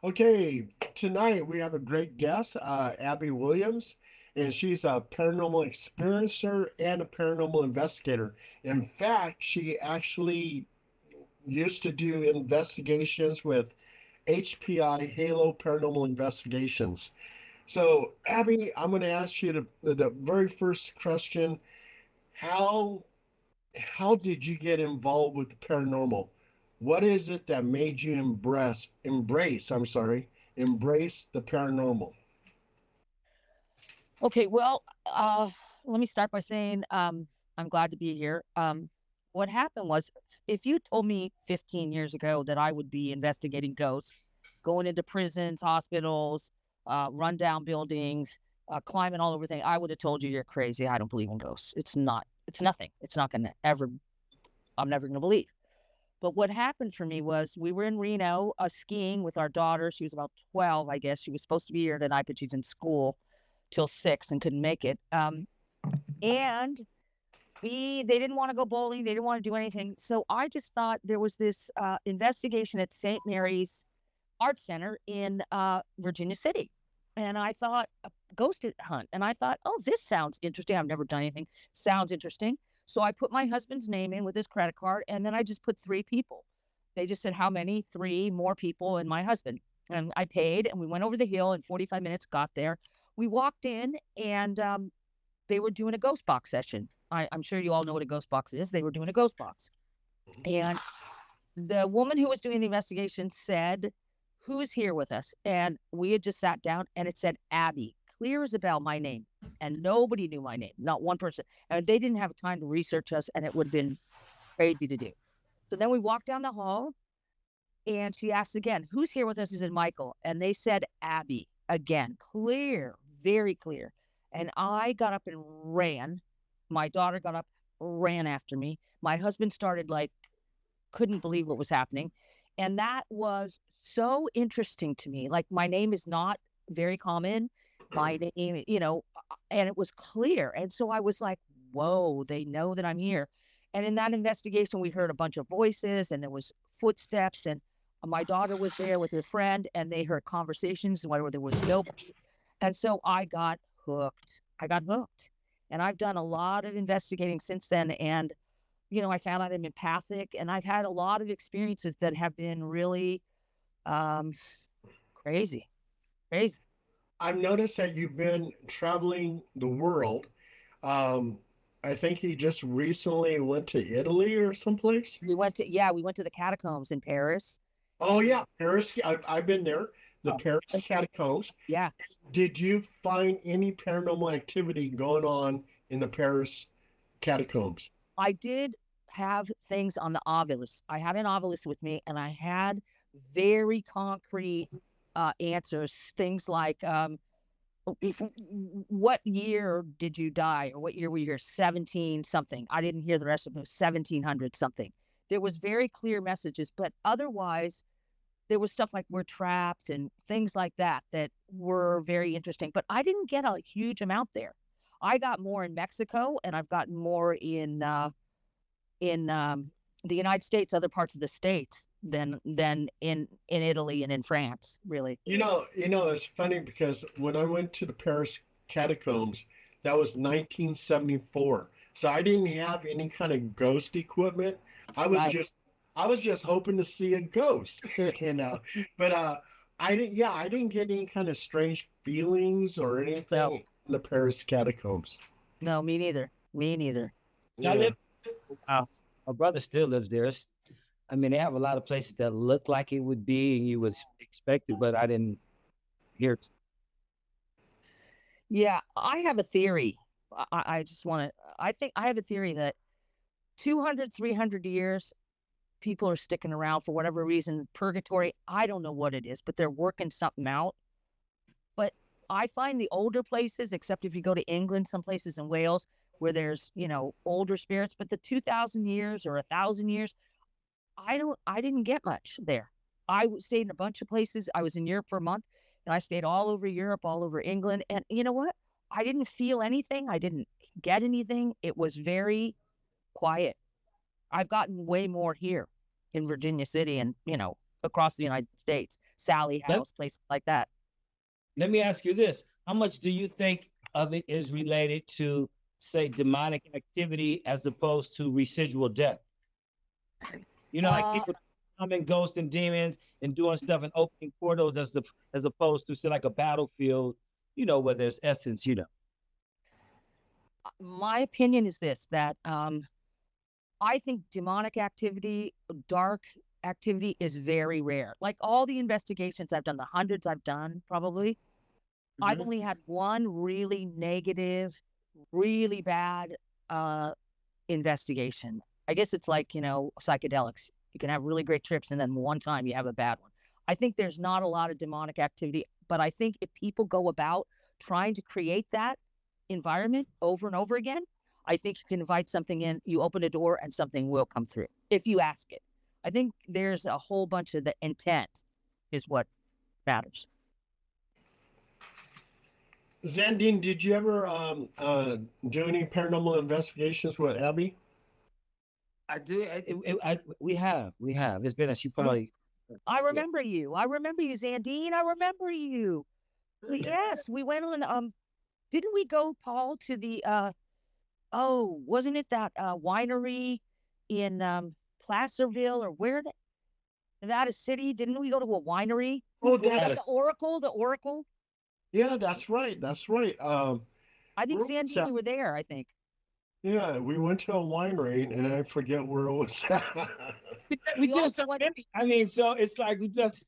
Okay, tonight we have a great guest, Abby Williams, and she's a paranormal experiencer and a paranormal investigator. In fact, she actually used to do investigations with HPI, Halo Paranormal Investigations. So, Abby, I'm going to ask you the very first question. How how did you get involved with the paranormal? What is it that made you embrace the paranormal? Okay, well, let me start by saying I'm glad to be here. What happened was, if you told me 15 years ago that I would be investigating ghosts, going into prisons, hospitals, rundown buildings, climbing all over things, I would have told you you're crazy. I don't believe in ghosts. It's not. It's nothing. It's not going to ever. I'm never going to believe. But what happened for me was we were in Reno skiing with our daughter. She was about 12, I guess. She was supposed to be here tonight, but she's in school till 6 and couldn't make it. And they didn't want to go bowling. They didn't want to do anything. So I just thought there was this investigation at St. Mary's Art Center in Virginia City. And I thought a ghost hunt. And I thought, oh, this sounds interesting. I've never done anything. Sounds interesting. So I put my husband's name in with his credit card. And then I just put three people. They just said, how many? Three more people and my husband. And I paid and we went over the hill in 45 minutes, got there. We walked in and they were doing a ghost box session. I'm sure you all know what a ghost box is. They were doing a ghost box. And the woman who was doing the investigation said, who is here with us? And we had just sat down and it said Abby, clear as a bell, my name. And nobody knew my name, not one person. And they didn't have time to research us and it would have been crazy to do. So then we walked down the hall and she asked again, who's here with us? He said, Michael. And they said, Abby, again, clear, very clear. And I got up and ran. My daughter got up, ran after me. My husband started like, couldn't believe what was happening. And that was so interesting to me. Like, my name is not very common. My name, and it was clear. And so I was like, whoa, they know that I'm here. And in that investigation, we heard a bunch of voices and there was footsteps and my daughter was there with her friend and they heard conversations where there was no. And so I got hooked. I got hooked. And I've done a lot of investigating since then. And, I found out I'm empathic and I've had a lot of experiences that have been really um, crazy, crazy. I've noticed that you've been traveling the world. Um, I think you just recently went to Italy or someplace. We went to the catacombs in Paris. Oh yeah, Paris. I've been there. The Oh, Paris catacombs. yeah. Did you find any paranormal activity going on in the Paris catacombs? I did have things on the Ovilus. I had an Ovilus with me and I had very concrete answers. Things like, what year did you die or what year were you here? 17 something. I didn't hear the rest of it. 1700 something. There was very clear messages, but otherwise there was stuff like we're trapped and things like that that were very interesting. But I didn't get a huge amount there. I got more in Mexico and I've gotten more in the United States, other parts of the states than in Italy and in France, really. It's funny because when I went to the Paris catacombs, that was 1974. So I didn't have any kind of ghost equipment. I was Right. just I was just hoping to see a ghost, you know. But I didn't get any kind of strange feelings or No, anything in the Paris catacombs. no, me neither. Me neither. I Yeah. live. My brother still lives there. I mean, they have a lot of places that look like it would be, and you would expect it, but I didn't hear. Yeah, I have a theory. I just want to, I think I have a theory that 200, 300 years, people are sticking around for whatever reason. Purgatory, I don't know what it is, but they're working something out. But I find the older places, except if you go to England, some places in Wales where there's, older spirits, but the 2000 years or 1000 years, I didn't get much there. Stayed in a bunch of places. I was in Europe for a month and I stayed all over Europe, all over England. And you know what? I didn't feel anything. I didn't get anything. It was very quiet. I've gotten way more here in Virginia City and, across the United States Sally Let, House, places like that. let me ask you this. How much do you think of it is related to, say, demonic activity as opposed to residual death? You know, like Uh, people coming ghosts and demons and doing stuff and opening portals as opposed to say like a battlefield, where there's essence, my opinion is this, that I think demonic activity, dark activity is very rare. Like all the investigations I've done, the hundreds I've done, probably, I've Mhm. only had one really negative, really bad investigation. I guess it's like, psychedelics. You can have really great trips and then one time you have a bad one. I think there's not a lot of demonic activity, but I think if people go about trying to create that environment over and over again, I think you can invite something in, you open a door and something will come through if you ask it. I think there's a whole bunch of the intent is what matters. Zandine, did you ever do any paranormal investigations with Abby? I do. We have. It's been a she Huh? probably. I Yeah. remember you. I remember you, Zandine. I remember you. Yes, we went on didn't we go, Paul, to the oh, wasn't it that winery in Placerville or where the Nevada City? Didn't we go to a winery? Oh, Was Had that that's a, the Oracle? The Oracle? yeah, that's right. That's right. I think Where was Zandine, that? we were there, I think. Yeah, we went to a winery, and I forget where it was at. we We did also so went many. I mean, so it's like we just.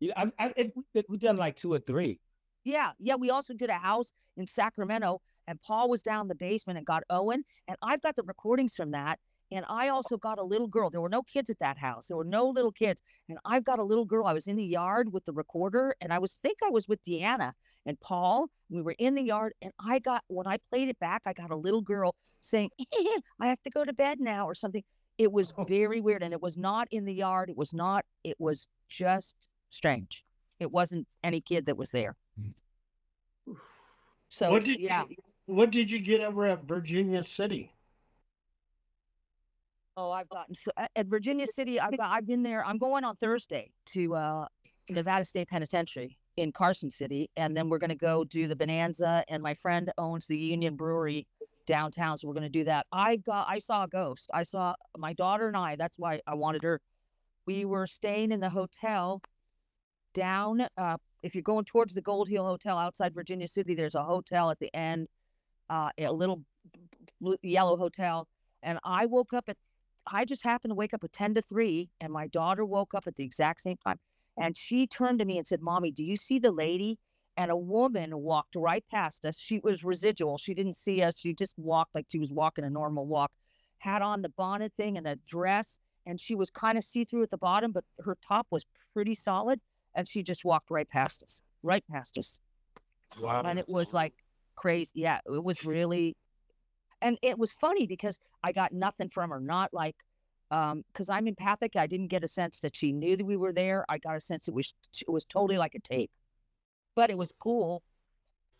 We done like two or three. Yeah, yeah. We also did a house in Sacramento, and Paul was down in the basement and got Owen. And I've got the recordings from that. And I also got a little girl. There were no kids at that house. There were no little kids. And I've got a little girl. I was in the yard with the recorder, and I was with Deanna and Paul. We were in the yard, and when I played it back, I got a little girl saying, I have to go to bed now or something. It was very weird. And it was not in the yard. It was just strange. It wasn't any kid that was there. What So did yeah. what did you get over at Virginia City? Oh, I've gotten so at Virginia City. I've been there. I'm going on Thursday to Nevada State Penitentiary in Carson City, and then we're going to go do the Bonanza. And my friend owns the Union Brewery downtown, so we're going to do that. I saw a ghost. I saw my daughter and I. That's why I wanted her. We were staying in the hotel down. If you're going towards the Gold Hill Hotel outside Virginia City, there's a hotel at the end, a little yellow hotel. And I just happened to wake up at 10 to 3, and my daughter woke up at the exact same time. And she turned to me and said, Mommy, do you see the lady? And a woman walked right past us. She was residual. She didn't see us. She just walked like she was walking a normal walk, had on the bonnet thing and a dress. And she was kind of see through at the bottom, but her top was pretty solid. And she just walked right past us, right past us. Wow. And it was like crazy. Yeah, it was really, and it was funny because I got nothing from her. Not like, because I'm empathic. I didn't get a sense that she knew that we were there. I got a sense it was totally like a tape, but it was cool,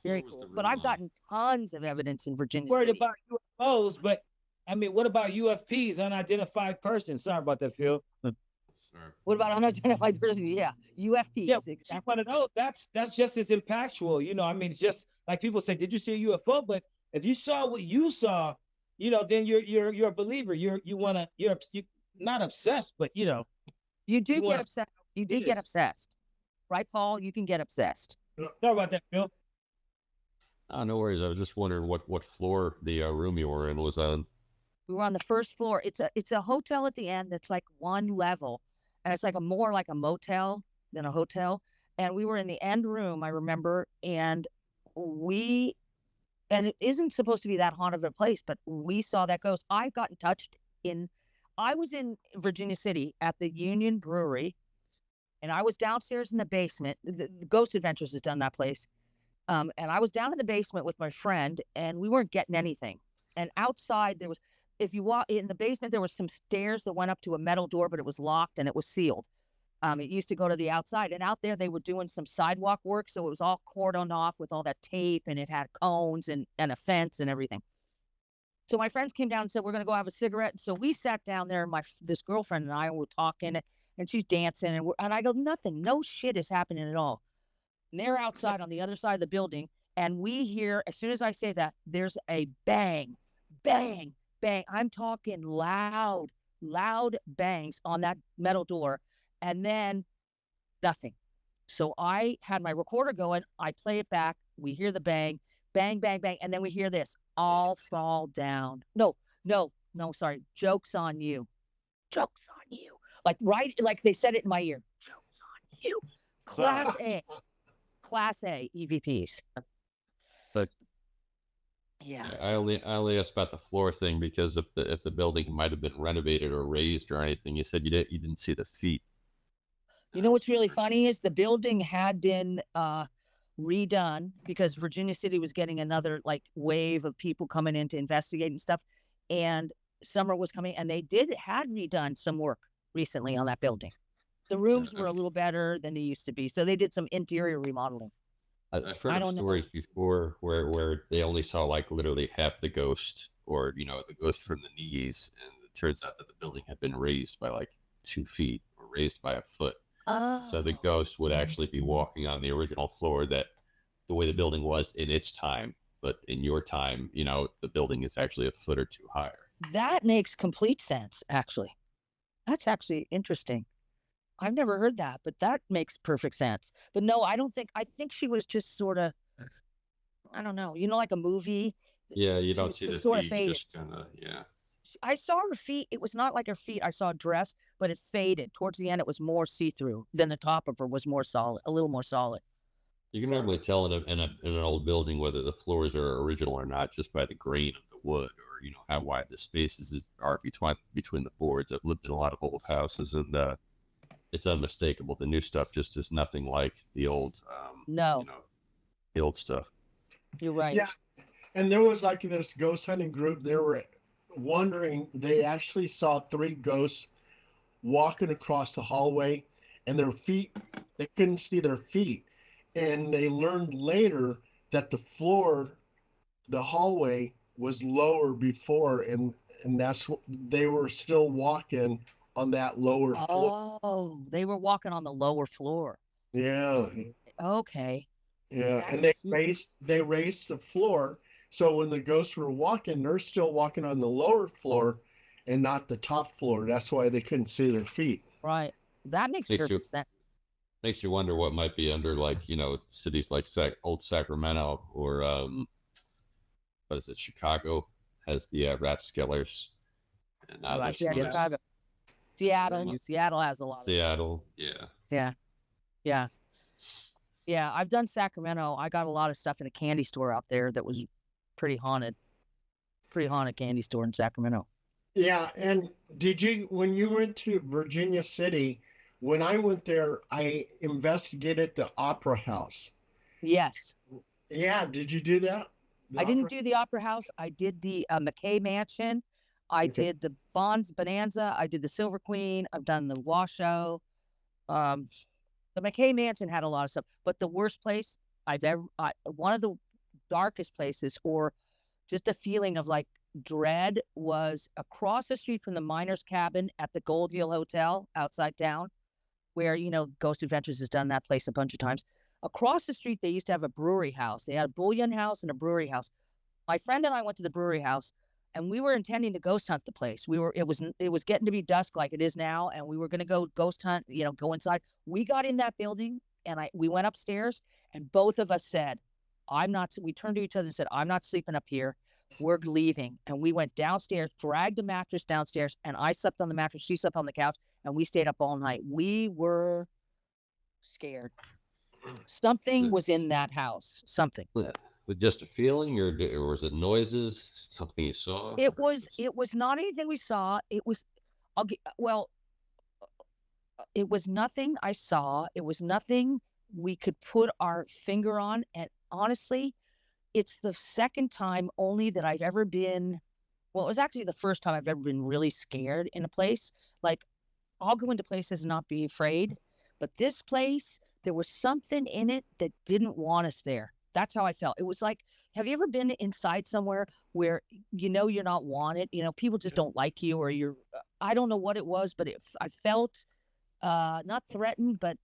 very cool. But I've gotten tons of evidence in Virginia Worried City. about UFOs, but I mean, what about UFPs, unidentified persons? Sorry about that, Phil. What about unidentified person? Yeah, Yeah, UFPs. see Exactly. one of those. That's just as impactful. I mean, it's just like people say, "Did you see a UFO?" But if you saw what you saw, then you're a believer. You're not obsessed, but You do you get want to. obsessed. You It do get is. obsessed, right, Paul? You can get obsessed. Sorry about that, Phil. Oh, no worries. I was just wondering what floor the room you were in was on. We were on the first floor. It's a hotel at the end that's like one level, and it's like a more like a motel than a hotel. And we were in the end room, I remember, we and it isn't supposed to be that haunted of a place, but we saw that ghost. I've gotten touched in. I was in Virginia City at the Union Brewery, and I was downstairs in the basement. The Ghost Adventures has done that place. And I was down in the basement with my friend, and we weren't getting anything. And outside there was, if you walk in the basement, there was some stairs that went up to a metal door, but it was locked and it was sealed. It used to go to the outside, and out there they were doing some sidewalk work, so it was all cordoned off with all that tape, and it had cones and a fence and everything. So my friends came down and said, we're going to go have a cigarette. So we sat down there, and this girlfriend and I were talking, and she's dancing, and I go, nothing, no shit is happening at all. And they're outside on the other side of the building, and we hear, as soon as I say that, there's a bang, bang, bang. I'm talking loud, loud bangs on that metal door, and then nothing. So I had my recorder going. I play it back. We hear the bang, bang, bang, bang, and then we hear this: all fall down. No, no, no. Sorry. Joke's on you. Joke's on you. Like right, like they said it in my ear. Joke's on you. Class A. Class A EVPs. But Yeah. I only asked about the floor thing because if the building might have been renovated or raised or anything, you said you didn't see the feet. You know what's really funny is the building had been redone because Virginia City was getting another like wave of people coming in to investigate and stuff, and summer was coming, and they had redone some work recently on that building. The rooms were a little better than they used to be, so they did some interior remodeling. I've heard of stories before where they only saw like literally half the ghost, or the ghost from the knees, and it turns out that the building had been raised by like 2 feet or raised by a foot. So the ghost would actually be walking on the original floor, that the way the building was in its time, but in your time, the building is actually a foot or 2 higher. That makes complete sense, actually. That's actually interesting. I've never heard that, but that makes perfect sense. But no, I think she was just sort of, I don't know, like a movie. Yeah, you don't see the sort feet, just kind of, yeah. I saw her feet. It was not like her feet. I saw a dress, but it faded. Towards the end, it was more see-through. Then the top of her was more solid, a little more solid. You can normally tell in an old building whether the floors are original or not just by the grain of the wood, or how wide the spaces are between the boards. I've lived in a lot of old houses, and it's unmistakable. The new stuff just is nothing like the old. No. The old stuff. You're right. Yeah, and there was like this ghost hunting group. They were wondering. They actually saw 3 ghosts walking across the hallway, and their feet. They couldn't see their feet, and they learned later that the hallway was lower before, and that's what they were still walking on that lower floor. Oh, they were walking on the lower floor. Yeah. Okay. Yeah, and they raised the floor, so when the ghosts were walking, they're still walking on the lower floor and not the top floor. That's why they couldn't see their feet. Right. That makes perfect sense. Makes you wonder what might be under, like, cities like old Sacramento, or what is it? Chicago has the Rathskellers. And Chicago. Seattle has a lot. Seattle, yeah. Yeah. Yeah. Yeah, I've done Sacramento. I got a lot of stuff in a candy store out there that was pretty haunted. Pretty haunted candy store in Sacramento. Yeah, and when you went to Virginia City, when I went there, I investigated the Opera House. Yes. Yeah, did you do that? I didn't do the Opera House. I did the McKay Mansion. I did the Bonds Bonanza. I did the Silver Queen. I've done the Washoe. The McKay Mansion had a lot of stuff, but the worst place one of the darkest places, or just a feeling of like dread, was across the street from the Miners Cabin at the Gold Hill Hotel outside town, where, Ghost Adventures has done that place a bunch of times. Across the street, they used to have a brewery house. They had a bullion house and a brewery house. My friend and I went to the brewery house, and we were intending to ghost hunt the place. It was getting to be dusk like it is now, and we were going to go ghost hunt, go inside. We got in that building, and we went upstairs, and both of us said, we turned to each other and said, I'm not sleeping up here. We're leaving. And we went downstairs, dragged a mattress downstairs, and I slept on the mattress. She slept on the couch, and we stayed up all night. We were scared. Something was in that house. Something. With just a feeling, or was it noises? Something you saw? It was not anything we saw. It was nothing I saw. It was nothing we could put our finger on. And honestly, it's the second time only that I've ever been. Well, it was actually the first time I've ever been really scared in a place. Like, I'll go into places and not be afraid, but this place, there was something in it that didn't want us there. That's how I felt. It was like, have you ever been inside somewhere where you're not wanted? People just don't like you, or I don't know what it was, but I felt not threatened, but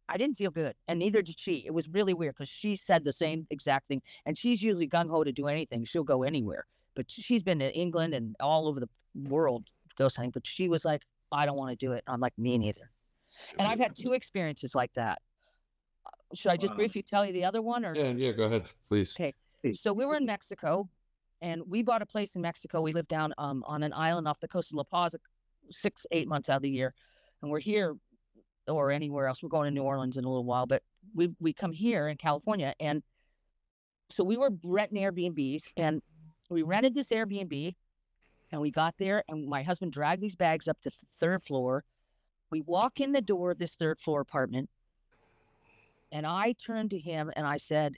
I didn't feel good, and neither did she. It was really weird because she said the same exact thing, and she's usually gung ho to do anything. She'll go anywhere, but she's been to England and all over the world ghost hunting. But she was like, "I don't want to do it." I'm like, "Me neither." And I've had 2 experiences like that. Should I just briefly tell you the other one, or? Yeah, go ahead, please. Okay, so we were in Mexico, and we bought a place in Mexico. We lived down on an island off the coast of La Paz, 6-8 months out of the year, and we're here or anywhere else. We're going to New Orleans in a little while, but we come here in California, and so we were renting Airbnbs, and we rented this Airbnb, and we got there, and my husband dragged these bags up to the 3rd floor. We walk in the door of this 3rd floor apartment, and I turned to him and I said,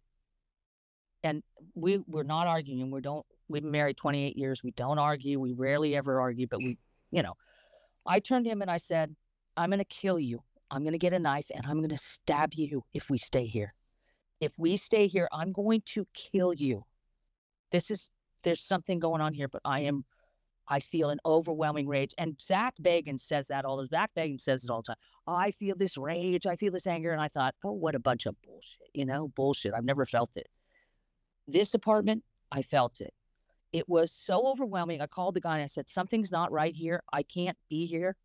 and we're not arguing. We've been married 28 years. We don't argue. We rarely ever argue, but I turned to him and I said, "I'm going to kill you. I'm going to get a knife and I'm going to stab you if we stay here. If we stay here, I'm going to kill you. There's something going on here, but I feel an overwhelming rage." And Zach Bagans says that all the time. Zach Bagans says it all the time. "I feel this rage. I feel this anger." And I thought, oh, what a bunch of bullshit, bullshit. I've never felt it. This apartment, I felt it. It was so overwhelming. I called the guy and I said, "Something's not right here. I can't be here."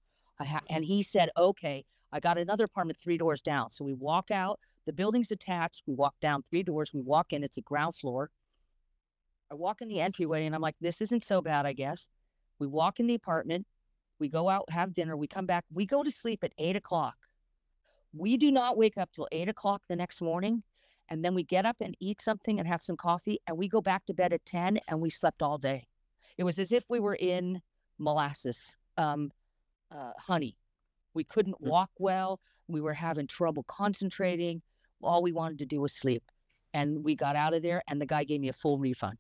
And he said, "Okay, I got another apartment 3 doors down." So we walk out. The building's attached. We walk down 3 doors. We walk in. It's a ground floor. I walk in the entryway and I'm like, this isn't so bad, I guess. We walk in the apartment. We go out, have dinner. We come back. We go to sleep at 8 o'clock. We do not wake up till 8 o'clock the next morning. And then we get up and eat something and have some coffee. And we go back to bed at 10 and we slept all day. It was as if we were in molasses, honey. We couldn't walk well. We were having trouble concentrating. All we wanted to do was sleep. And we got out of there and the guy gave me a full refund.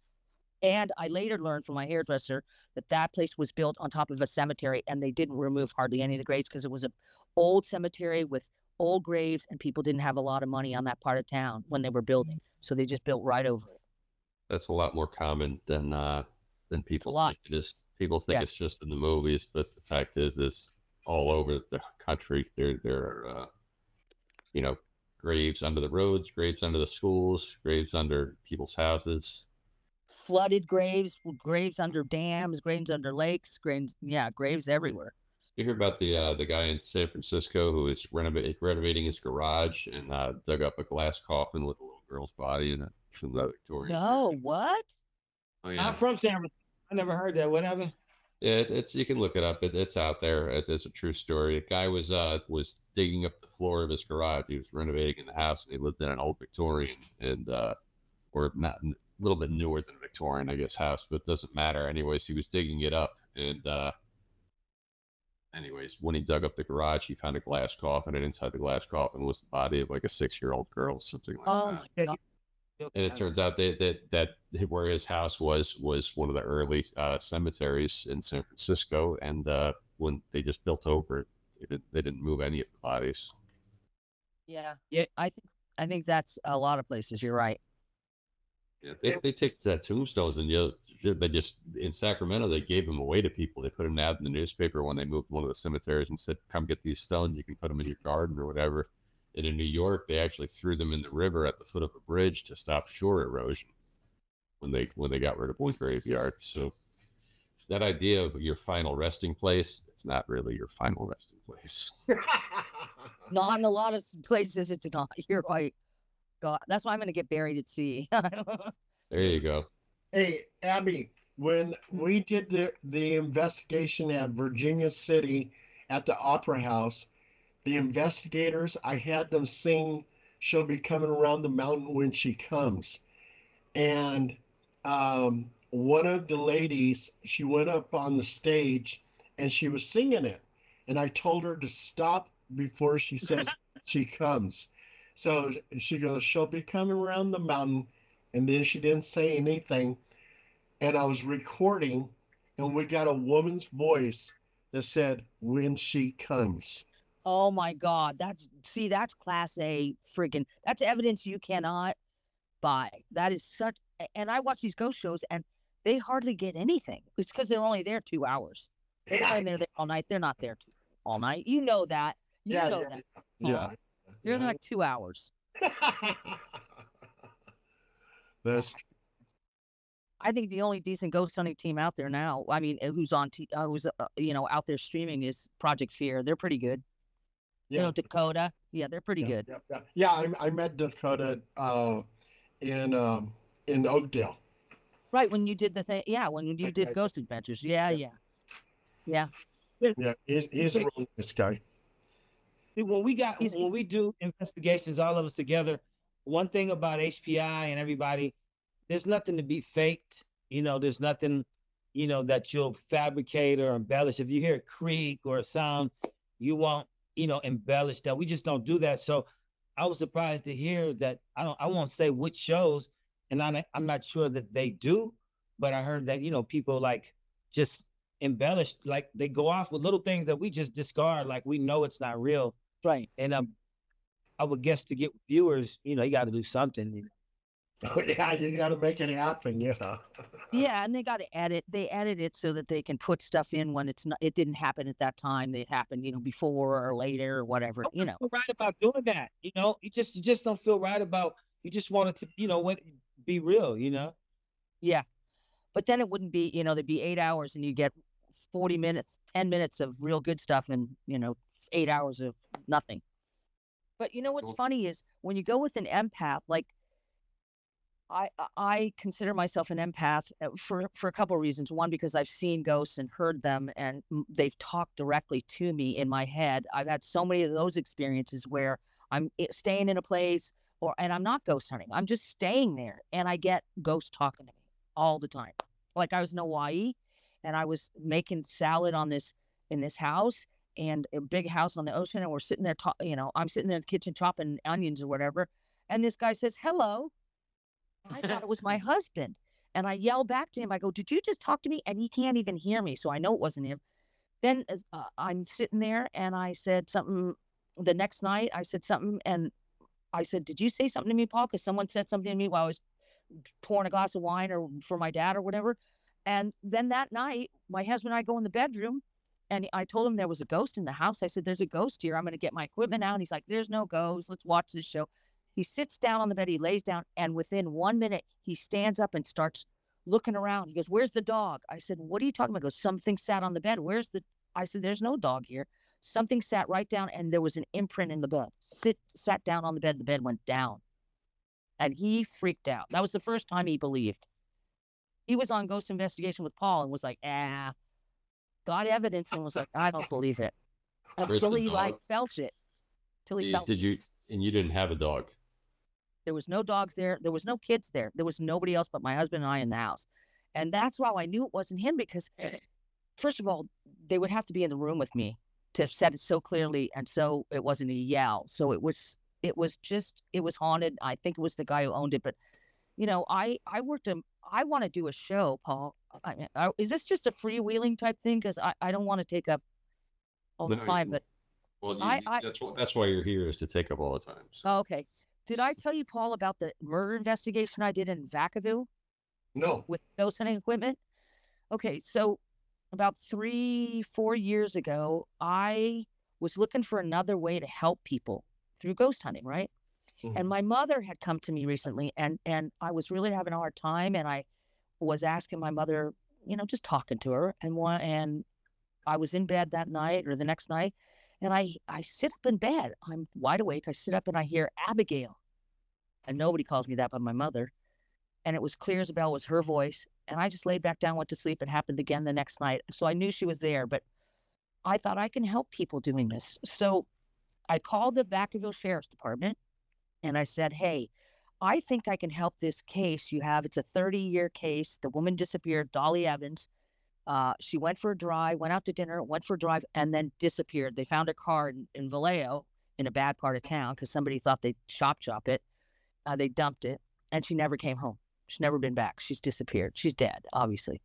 And I later learned from my hairdresser that place was built on top of a cemetery and they didn't remove hardly any of the graves because it was an old cemetery with old graves and people didn't have a lot of money on that part of town when they were building. So they just built right over it. That's a lot more common than people think it is. People think it's just in the movies, but the fact is all over the country. There are, graves under the roads, graves under the schools, graves under people's houses. Flooded graves under dams, graves under lakes, graves everywhere. You hear about the guy in San Francisco who is renovating his garage and dug up a glass coffin with a little girl's body in it from the Victorian. No, what? Oh, yeah. I'm from San Francisco. I never heard that. What happened? Yeah, it's you can look it up. It's out there. It's a true story. A guy was digging up the floor of his garage. He was renovating in the house, and he lived in an old Victorian and or not a little bit newer than Victorian, I guess, house, but it doesn't matter. Anyways, he was digging it up, and when he dug up the garage, he found a glass coffin, and inside the glass coffin was the body of like a 6-year-old girl, something like that. God. And it turns out that where his house was one of the early cemeteries in San Francisco, and when they just built over it, they didn't move any of the bodies. Yeah. I think that's a lot of places. You're right. Yeah, they take tombstones and they just in Sacramento they gave them away to people. They put an ad in the newspaper when they moved one of the cemeteries and said, "Come get these stones. You can put them in your garden or whatever." And in New York, they actually threw them in the river at the foot of a bridge to stop shore erosion when they got rid of one graveyard. So that idea of your final resting place, it's not really your final resting place. Not in a lot of places, it's not. You're right. God, that's why I'm going to get buried at sea. There you go. Hey, Abby, when we did the investigation at Virginia City at the Opera House, the investigators, I had them sing "She'll Be Coming Around the Mountain When She Comes." And one of the ladies, she went up on the stage and she was singing it. And I told her to stop before she says she comes. So she goes, "She'll be coming around the mountain." And then she didn't say anything. And I was recording and we got a woman's voice that said, "When she comes." Oh my God. That's class A freaking, that's evidence you cannot buy. That is such, and I watch these ghost shows and they hardly get anything. It's because they're only there 2 hours. And they're there all night. They're not there all night. You know that. You Yeah, know yeah, that, yeah, Paul. You're yeah. like 2 hours. That's I think the only decent ghost hunting team out there now, I mean, who's out there streaming is Project Fear. They're pretty good. yeah, Dakota. Yeah, they're pretty yeah, good. yeah, yeah. Yeah, I met Dakota in Oakdale. Right, when you did the thing. Yeah, when you did Yeah, Ghost Adventures. Yeah, yeah, yeah. Yeah. yeah. He's a really nice guy. He's When we do investigations, all of us together, one thing about HPI and everybody, there's nothing to be faked. There's nothing, that you'll fabricate or embellish. If you hear a creak or a sound, you won't, embellish that. We just don't do that. So I was surprised to hear that. I won't say which shows, and I'm not sure that they do, but I heard that, people like just embellish, like they go off with little things that we just discard, like we know it's not real. right. And I would guess to get viewers, you got to do something. Yeah, you got to make it happen. Yeah. Yeah, and they got to edit. They edit it so that they can put stuff in when it's not. It didn't happen at that time. It happened, before or later or whatever. Don't feel right about doing that. You just don't feel right about. You just want it to, be real. Yeah. But then it wouldn't be, there'd be 8 hours and you get 40 minutes, 10 minutes of real good stuff and 8 hours of nothing. But what's funny is when you go with an empath, like I consider myself an empath for a couple of reasons. One, because I've seen ghosts and heard them, and they've talked directly to me in my head. I've had so many of those experiences where I'm staying in a place, and I'm not ghost hunting. I'm just staying there, and I get ghosts talking to me all the time. Like I was in Hawaii, and I was making salad in this house, and a big house on the ocean, and we're sitting there, I'm sitting there in the kitchen chopping onions or whatever, and this guy says hello. I thought it was my husband. And I yell back to him. I go, did you just talk to me? And he can't even hear me. So I know it wasn't him. Then I'm sitting there and I said something the next night. I said something and I said, did you say something to me, Paul? Because someone said something to me while I was pouring a glass of wine or for my dad or whatever. And then that night, my husband and I go in the bedroom and I told him there was a ghost in the house. I said, there's a ghost here. I'm going to get my equipment out. And he's like, there's no ghost. Let's watch this show. He sits down on the bed, he lays down, and within 1 minute, he stands up and starts looking around. He goes, where's the dog? I said, what are you talking about? He goes, something sat on the bed. I said, there's no dog here. Something sat right down, and there was an imprint in the bed. Sat down on the bed went down. And he freaked out. That was the first time he believed. He was on Ghost Investigation with Paul and was like, got evidence and was like, I don't believe it. Until he felt it. Till he felt it. And you didn't have a dog? There was no dogs there. There was no kids there. There was nobody else but my husband and I in the house. And that's why I knew it wasn't him because, first of all, they would have to be in the room with me to have said it so clearly. And so it wasn't a yell. So it was haunted. I think it was the guy who owned it. But, I want to do a show, Paul. Is this just a freewheeling type thing? Because I don't want to take up all the time. But well, that's why you're here, is to take up all the time. So. Oh, okay. Did I tell you, Paul, about the murder investigation I did in Vacaville? No. With ghost hunting equipment? Okay, so about 3-4 years ago, I was looking for another way to help people through ghost hunting, right? Mm-hmm. And my mother had come to me recently, and I was really having a hard time, and I was asking my mother, just talking to her, and I was in bed that night or the next night, and I sit up in bed. I'm wide awake. I sit up and I hear Abigail. And nobody calls me that but my mother. And it was clear as a bell, was her voice. And I just laid back down, went to sleep. It happened again the next night. So I knew she was there, but I thought I can help people doing this. So I called the Vacaville Sheriff's Department and I said, hey, I think I can help this case you have. It's a 30-year case. The woman disappeared, Dolly Evans. She went for a drive, went out to dinner, went for a drive, and then disappeared. They found her car in Vallejo in a bad part of town because somebody thought they'd chop it. They dumped it, and she never came home. She's never been back. She's disappeared. She's dead, obviously.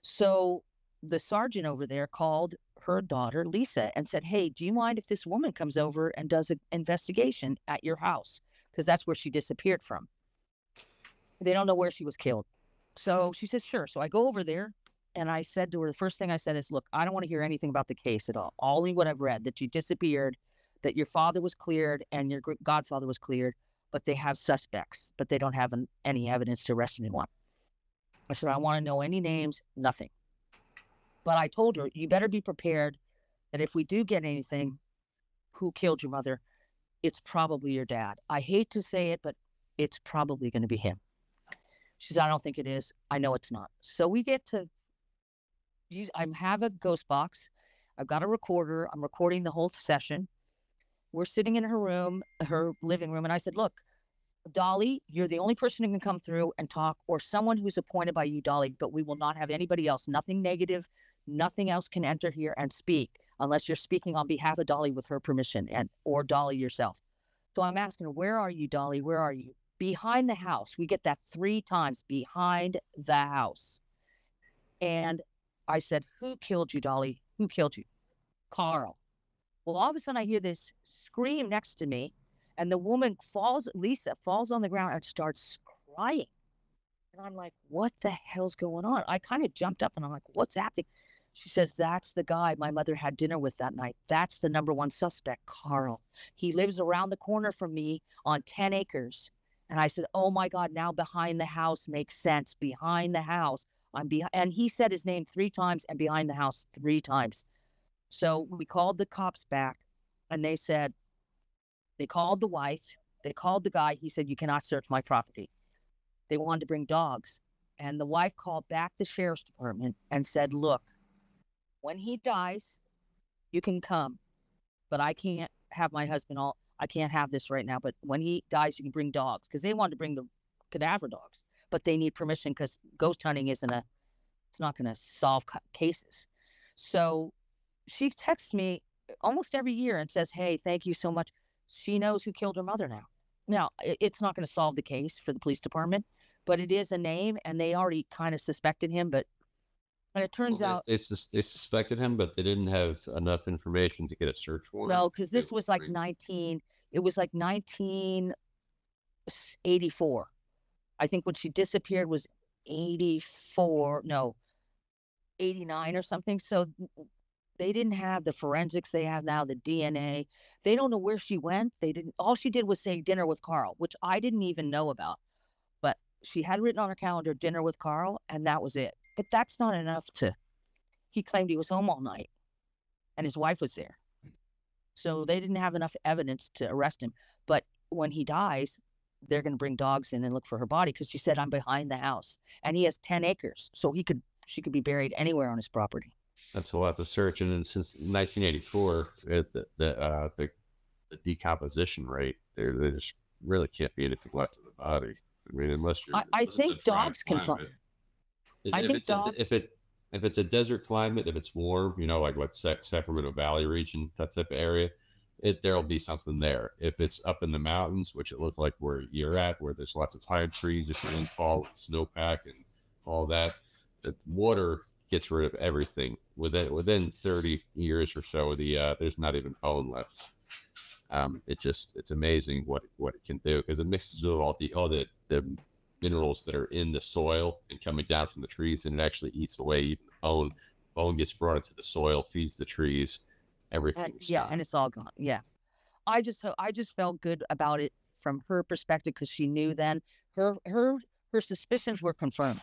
So the sergeant over there called her daughter, Lisa, and said, hey, do you mind if this woman comes over and does an investigation at your house? Because that's where she disappeared from. They don't know where she was killed. So she says, sure. So I go over there. And I said to her, the first thing I said is, look, I don't want to hear anything about the case at all. Only what I've read, that she disappeared, that your father was cleared and your godfather was cleared, but they have suspects, but they don't have any evidence to arrest anyone. I said, I want to know any names, nothing. But I told her, you better be prepared that if we do get anything, who killed your mother, it's probably your dad. I hate to say it, but it's probably going to be him. She said, I don't think it is. I know it's not. So we get to use, I have a ghost box. I've got a recorder. I'm recording the whole session. We're sitting in her room, her living room. And I said, look, Dolly, you're the only person who can come through and talk, or someone who's appointed by you, Dolly, but we will not have anybody else. Nothing negative. Nothing else can enter here and speak unless you're speaking on behalf of Dolly with her permission, and or Dolly yourself. So I'm asking her, where are you, Dolly? Where are you? Behind the house. We get that 3 times, behind the house. And I said, who killed you, Dolly? Who killed you? Carl. Well, all of a sudden I hear this scream next to me, and the woman falls, Lisa falls on the ground and starts crying. And I'm like, what the hell's going on? I kind of jumped up and I'm like, what's happening? She says, that's the guy my mother had dinner with that night. That's the #1 suspect, Carl. He lives around the corner from me on 10 acres. And I said, oh my God, now behind the house makes sense. Behind the house. And he said his name 3 times and behind the house 3 times. So we called the cops back, and they said, they called the wife, they called the guy. He said, you cannot search my property. They wanted to bring dogs. And the wife called back the sheriff's department and said, look, when he dies, you can come, but I can't have my husband I can't have this right now. But when he dies, you can bring dogs, because they wanted to bring the cadaver dogs, but they need permission because ghost hunting it's not going to solve cases. So she texts me almost every year and says, hey, thank you so much. She knows who killed her mother now. Now, it's not going to solve the case for the police department, but it is a name, and they already kind of suspected him. And it turns out they suspected him, but they didn't have enough information to get a search warrant. No, because this was like 1984. I think when she disappeared was 89 or something. So they didn't have the forensics they have now, the DNA. They don't know where she went. All she did was say dinner with Carl, which I didn't even know about. But she had written on her calendar dinner with Carl, and that was it. But that's not enough he claimed he was home all night and his wife was there. So they didn't have enough evidence to arrest him. But when he dies, they're going to bring dogs in and look for her body, because she said, I'm behind the house. And he has 10 acres. So she could be buried anywhere on his property. That's a lot to search. And then since 1984, the decomposition rate, there just really can't be anything left of the body. I mean, unless you're... I think dogs can find... If it's a desert climate, if it's warm, like Sacramento Valley region, that type of area, there'll be something there. If it's up in the mountains, which it looked like where you're at, where there's lots of pine trees, if you're in fall, snowpack and all that, the water gets rid of everything. Within 30 years or so, there's not even bone left. It's amazing what it can do, because it mixes with all the minerals that are in the soil and coming down from the trees, and it actually eats away even the bone. Bone gets brought into the soil, feeds the trees, everything. And it's all gone. Yeah. I just felt good about it from her perspective, because she knew then her suspicions were confirmed.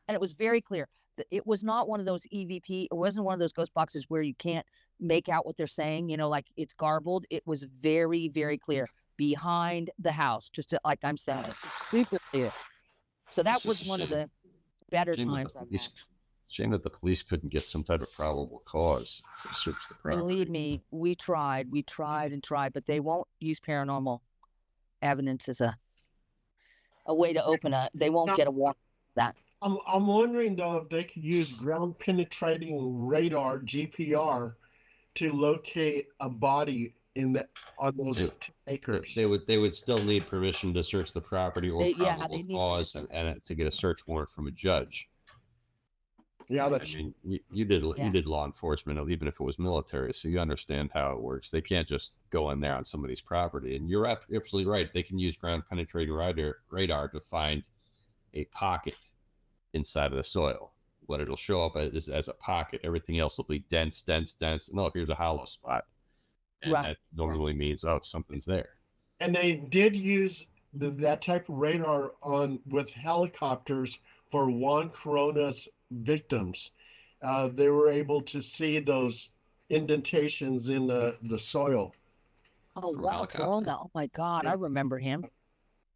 And it was very clear that it was not one of those EVP, it wasn't one of those ghost boxes where you can't make out what they're saying, like it's garbled. It was very, very clear. Behind the house, like I'm saying, super clear. So that was one of the better times I've had. Shame that the police couldn't get some type of probable cause to search the property. Believe me, we tried, but they won't use paranormal evidence as a way to they won't get a warrant for that. I'm wondering, though, if they could use ground penetrating radar, GPR, to locate a body on those 10 acres. They would still need permission to search the property or probable cause and to get a search warrant from a judge. Yeah, you did law enforcement, even if it was military, so you understand how it works. They can't just go in there on somebody's property. And you're absolutely right. They can use ground penetrating radar to find a pocket inside of the soil. What it'll show up as a pocket. Everything else will be dense. No, here's a hollow spot. and Right. that normally means, oh, something's there. And they did use that type of radar on with helicopters for Juan Corona's victims. They were able to see those indentations in the soil. Oh, From a wow, helicopter. Corona. Oh my God, I remember him.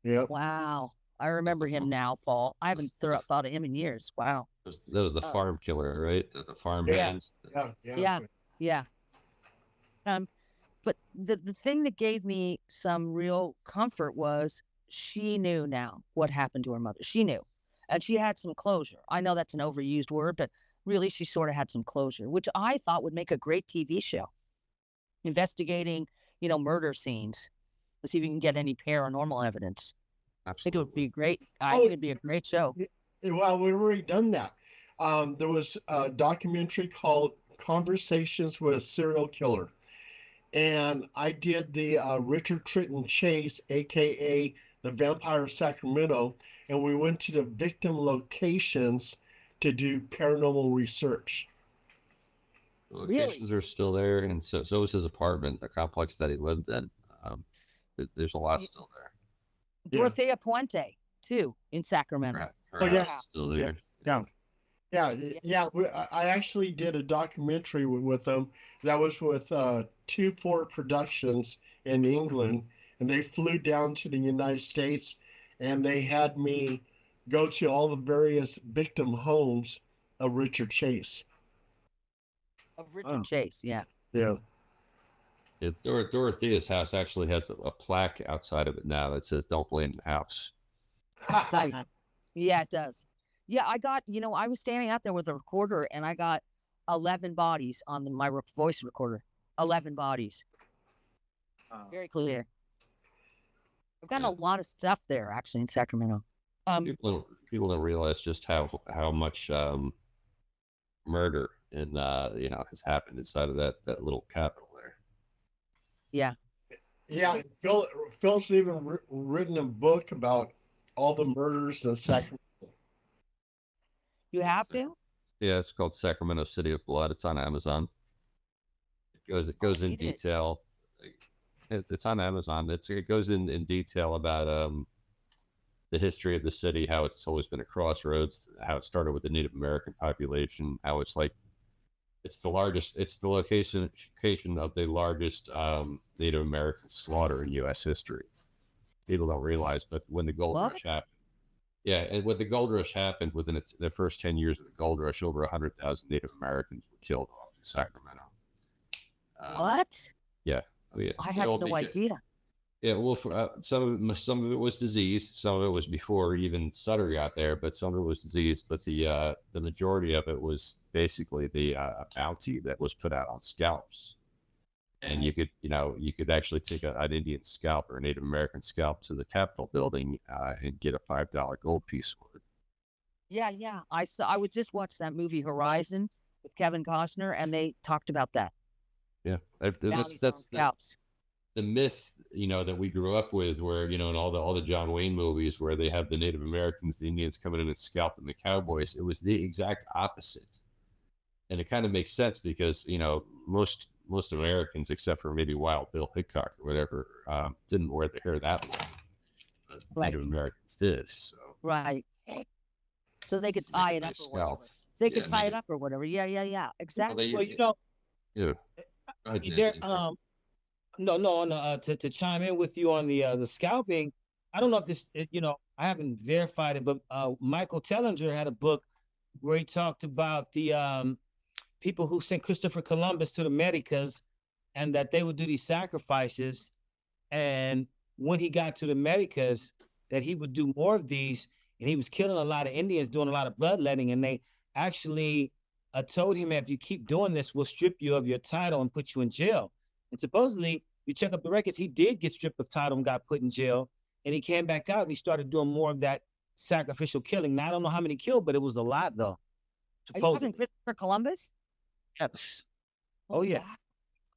Yep. Wow, I remember him now, Paul. I haven't thought of him in years. Wow. That was the Uh, farm killer, right? The farm Yeah. hands. Yeah. yeah, yeah. Um, but the thing that gave me some real comfort was she knew now what happened to her mother. She knew, and she had some closure. I know that's an overused word, but really, she sort of had some closure, which I thought would make a great TV show, investigating, murder scenes. Let's see if you can get any paranormal evidence. I think it would Absolutely. be great. I Oh, think it'd be a great show. well, we've already done that. There was a documentary called Conversations with a Serial Killer. And I did the Richard Trenton Chase, aka the Vampire of Sacramento, and we went to the victim locations to do paranormal research. The Really? locations are still there, and so was his apartment, the complex that he lived in. There's a lot still there. Yeah. Dorothea Puente, too, in Sacramento. Her Oh, yeah. house is still there. Yeah. Yeah. I actually did a documentary with them. That was with 2-4 Productions in England, and they flew down to the United States, and they had me go to all the various victim homes of Richard Chase. Of Richard Chase, yeah. Yeah. Yeah, Dorothea's house actually has a plaque outside of it now that says "Don't blame the house." Yeah, it does. Yeah, I got, I was standing out there with a recorder and I got 11 bodies on my voice recorder. 11 bodies. Very clear. I've gotten a lot of stuff there, actually, in Sacramento. People don't realize just how much murder and has happened inside of that little capital there. Yeah. Yeah, Phil's even written a book about all the murders in Sacramento. You have to? Yeah, it's called Sacramento City of Blood. It's on Amazon. It goes in detail. It's on Amazon. It goes in detail about the history of the city, how it's always been a crossroads, how it started with the Native American population, how it's the location of the largest Native American slaughter in U.S. history. People don't realize, but when the gold rush happened, and when the gold rush happened, within the first 10 years of the gold rush, over 100,000 Native Americans were killed off in Sacramento. What? Yeah. Oh, yeah. I had no idea. Yeah, well, some of it was disease, some of it was before even Sutter got there, but some of it was disease. But the majority of it was basically the bounty that was put out on scalps, and you could actually take an Indian scalp or a Native American scalp to the Capitol building and get a $5 gold piece for it. Yeah. I was just watching that movie Horizon with Kevin Costner, and they talked about that. Yeah, that's the myth, that we grew up with, where in all the John Wayne movies where they have the Native Americans, the Indians coming in and scalping the cowboys. It was the exact opposite, and it kind of makes sense because most Americans, except for maybe Wild Bill Hickok or whatever, didn't wear the hair that long. But Native Americans did. So so they could tie it up or whatever. They could tie it up or whatever. Yeah. Exactly. Well, yeah. To chime in with you on the scalping, I don't know if this, I haven't verified it, but Michael Tellinger had a book where he talked about the people who sent Christopher Columbus to the Americas, and that they would do these sacrifices, and when he got to the Americas, that he would do more of these, and he was killing a lot of Indians, doing a lot of bloodletting, and they actually told him, if you keep doing this, we'll strip you of your title and put you in jail. And supposedly, you check up the records, he did get stripped of title and got put in jail, and he came back out and he started doing more of that sacrificial killing. Now, I don't know how many killed, but it was a lot, though. Are you talking Christopher Columbus? Yes. Oh, yeah.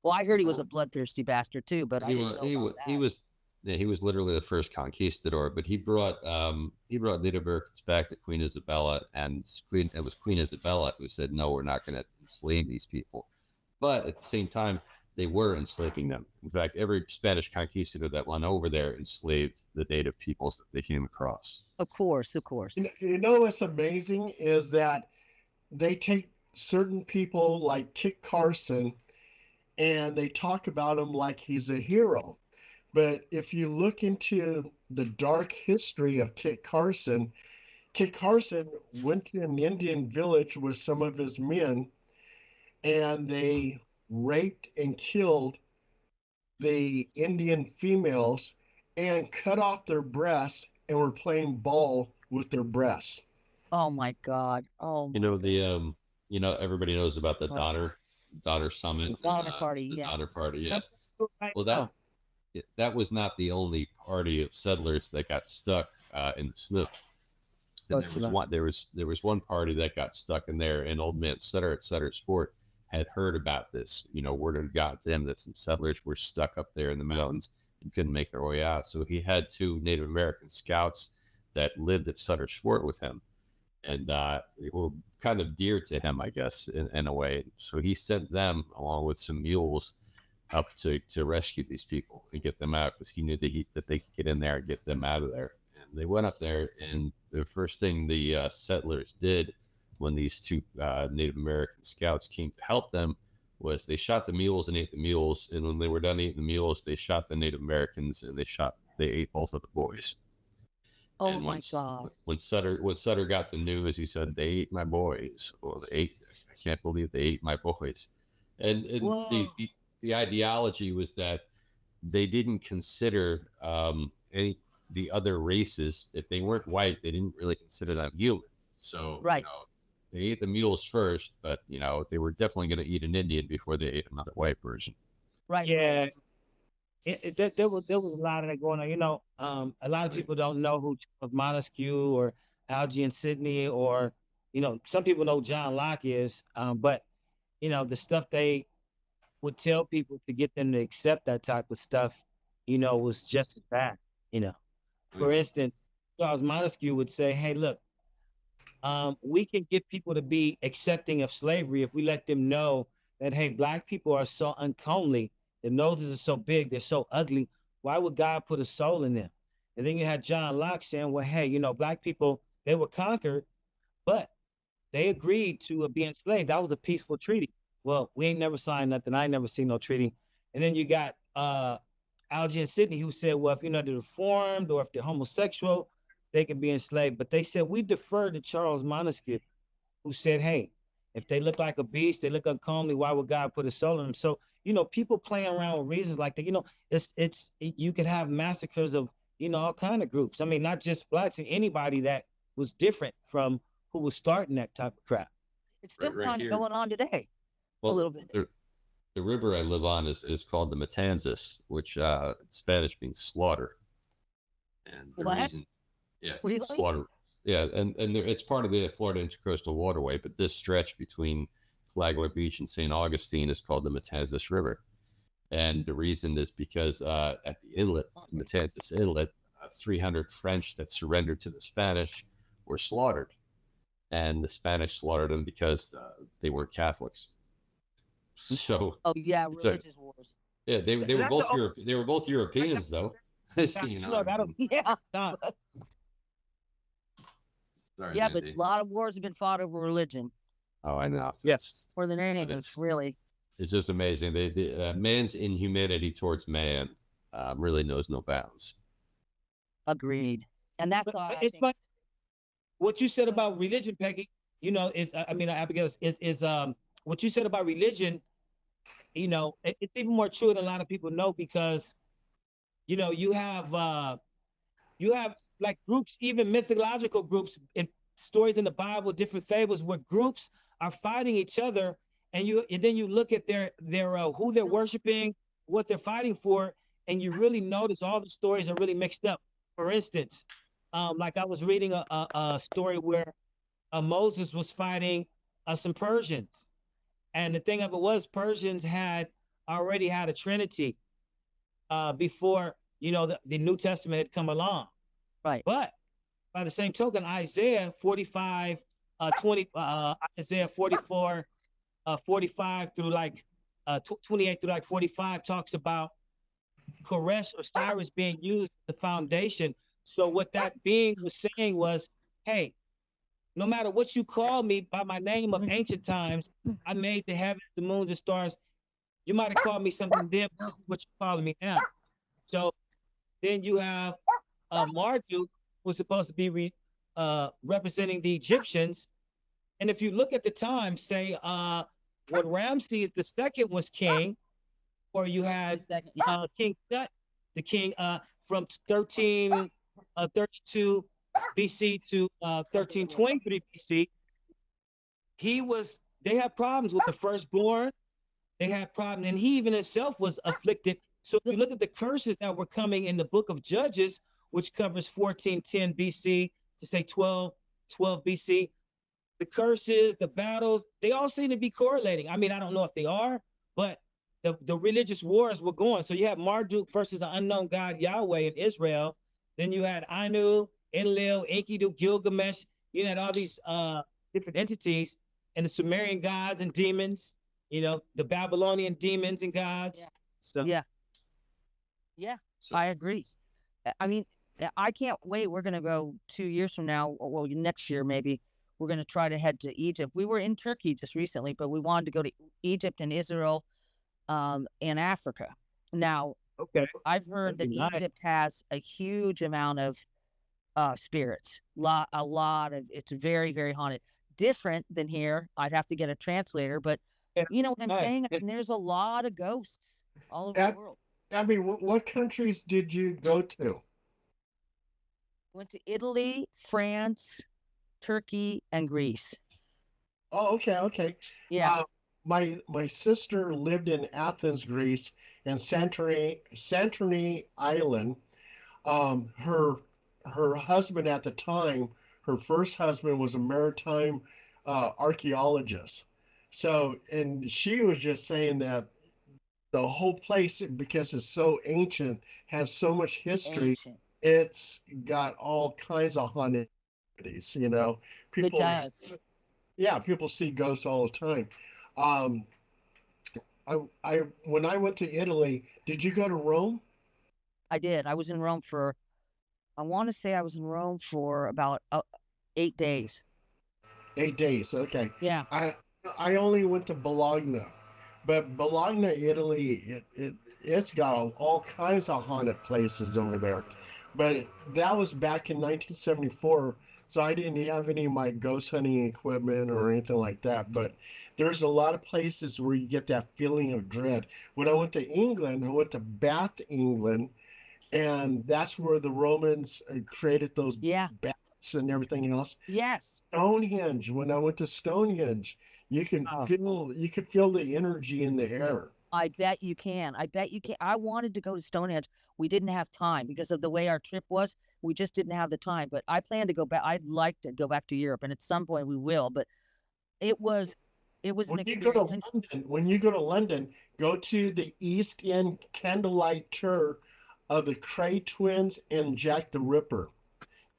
Well, I heard he was a bloodthirsty bastard too, but he was literally the first conquistador. But he brought Native Americans back to Queen Isabella, and it was Queen Isabella who said, "No, we're not going to enslave these people." But at the same time, they were enslaving them. In fact, every Spanish conquistador that went over there enslaved the native peoples that they came across. Of course, of course. You know what's amazing is that they take certain people like Kit Carson and they talk about him like he's a hero. But if you look into the dark history of Kit Carson went to an Indian village with some of his men and they raped and killed the Indian females and cut off their breasts and were playing ball with their breasts. Oh my God. Oh You my know God. everybody knows about the Right. Donner Summit, Donner Party, the yeah. Donner Party. Yeah. That's right. Well, that was not the only party of settlers that got stuck in the slough. And That's there was right. one there was one party that got stuck in there, and old man Sutter at Sutter Sport had heard about this. Word had got to him that some settlers were stuck up there in the mountains and couldn't make their way out. So he had two Native American scouts that lived at Sutter Sport with him, and they were kind of dear to him, I guess, in a way. So he sent them along with some mules up to rescue these people and get them out because he knew that they could get in there and get them out of there. And they went up there, and the first thing the settlers did when these two Native American scouts came to help them was they shot the mules and ate the mules. And when they were done eating the mules, they shot the Native Americans and they ate both of the boys. Oh And my God. when Sutter got the news, he said, "They ate my boys," or "They ate. I can't believe they ate my boys." And Whoa. the ideology was that they didn't consider any the other races. If they weren't white, they didn't really consider them human. So Right. they ate the mules first, but they were definitely going to eat an Indian before they ate another white person. Right. Yeah, there was a lot of that going on. A lot of people don't know who Charles Montesquieu or Algie and Sydney or some people know John Locke is, but the stuff they would tell people to get them to accept that type of stuff, was just as bad. You know, for instance, Charles Montesquieu would say, "Hey, look, we can get people to be accepting of slavery if we let them know that, hey, black people are so uncomely, their noses are so big, they're so ugly. Why would God put a soul in them?" And then you had John Locke saying, well, hey, black people, they were conquered, but they agreed to be enslaved. That was a peaceful treaty. Well, we ain't never signed nothing. I ain't never seen no treaty. And then you got Algie and Sydney who said, well, if they're reformed or if they're homosexual, they can be enslaved. But they said we defer to Charles Montesquieu, who said, hey, if they look like a beast, they look uncomely, why would God put a soul in them? So, people playing around with reasons like that, you could have massacres of, all kind of groups. I mean, not just blacks and anybody that was different from who was starting that type of crap. It's still Right kind of here. going on today. A little bit. The river I live on is called the Matanzas, which in Spanish means slaughter. And the What? reason, yeah, Really? slaughter. Yeah, and it's part of the Florida Intercoastal Waterway, but this stretch between Flagler Beach and St. Augustine is called the Matanzas River. And the reason is because at the inlet, Matanzas Inlet, 300 French that surrendered to the Spanish were slaughtered. And the Spanish slaughtered them because they were Catholics. So Oh yeah, it's a, religious wars. yeah, they were That's both the- they were both Europeans though. that'll Yeah. stop. Sorry, Yeah, but Andy. a lot of wars have been fought over religion Oh, I know. Yes. more than anything. it's- Really. It's just amazing. Man's inhumanity towards man really knows no bounds. Agreed. And that's But why I it's think like what you said about religion, Peggy. Is I mean, Abigail is what you said about religion. It's even more true than a lot of people know because you have like groups, even mythological groups in stories in the Bible, different fables where groups are fighting each other, and then you look at their who they're worshiping, what they're fighting for, and you really notice all the stories are really mixed up. For instance, like I was reading a story where Moses was fighting some Persians, and the thing of it was Persians had already had a Trinity before the New Testament had come along. right. But by the same token, Isaiah 45, 20, Isaiah 44, 45 through like 28 through like 45 talks about Koresh or Cyrus being used as the foundation. So what that being was saying was, hey, no matter what you call me by my name of ancient times, I made the heavens, the moons, and stars. You might have called me something then, but this is what you're calling me now. So then you have Marduk was supposed to be representing the Egyptians. And if you look at the time, say when Ramses the second was king, or you had King Tut, the king from 1332 BC to 1323 BC, they had problems with the firstborn. They had problems, and he even himself was afflicted. So if you look at the curses that were coming in the book of Judges, which covers 1410 BC to say 1212 BC, the curses, the battles, they all seem to be correlating. I mean, I don't know if they are, but the religious wars were going. So you had Marduk versus an unknown god Yahweh in Israel. Then you had Anu, Enlil, Enkidu, Gilgamesh. You had all these different entities, and the Sumerian gods and demons. You know, the Babylonian demons and gods. Yeah. So Yeah, I agree. I mean, I can't wait. We're gonna go 2 years from now, or well, next year maybe. We're gonna try to head to Egypt. We were in Turkey just recently, but we wanted to go to Egypt and Israel, and Africa. Now, okay, I've heard that that'd be nice. Egypt has a huge amount of spirits. A lot of it's very, very haunted. Different than here. I'd have to get a translator, but Yeah, you know what I'm nice. saying? I mean, there's a lot of ghosts all over the world. Abby, what countries did you go to? Went to Italy, France, Turkey, and Greece. Oh, okay. Yeah. My sister lived in Athens, Greece, and Santorini Island. Her husband at the time, her first husband was a maritime archaeologist. So, and she was just saying that the whole place, because it's so ancient, has so much history. Ancient. It's got all kinds of haunted entities, you know. It People, does. yeah, people see ghosts all the time. Um, I when I went to Italy, did you go to Rome? I did. I was in Rome for, I want to say I was in Rome for about 8 days. 8 days. Okay. Yeah. I only went to Bologna, but Bologna, Italy, it's got all kinds of haunted places over there. But that was back in 1974, so I didn't have any of my ghost hunting equipment or anything like that. But there's a lot of places where you get that feeling of dread. When I went to England, I went to Bath, England, and that's where the Romans created those Yeah. baths and everything else. Yes. Stonehenge. When I went to Stonehenge, you can feel the energy in the air. I bet you can. I bet you can. I wanted to go to Stonehenge. We didn't have time because of the way our trip was. We just didn't have the time. But I plan to go back. I'd like to go back to Europe, and at some point we will. But it was an When you go to experience. London, go to the East End candlelight tour of the Cray twins and Jack the Ripper.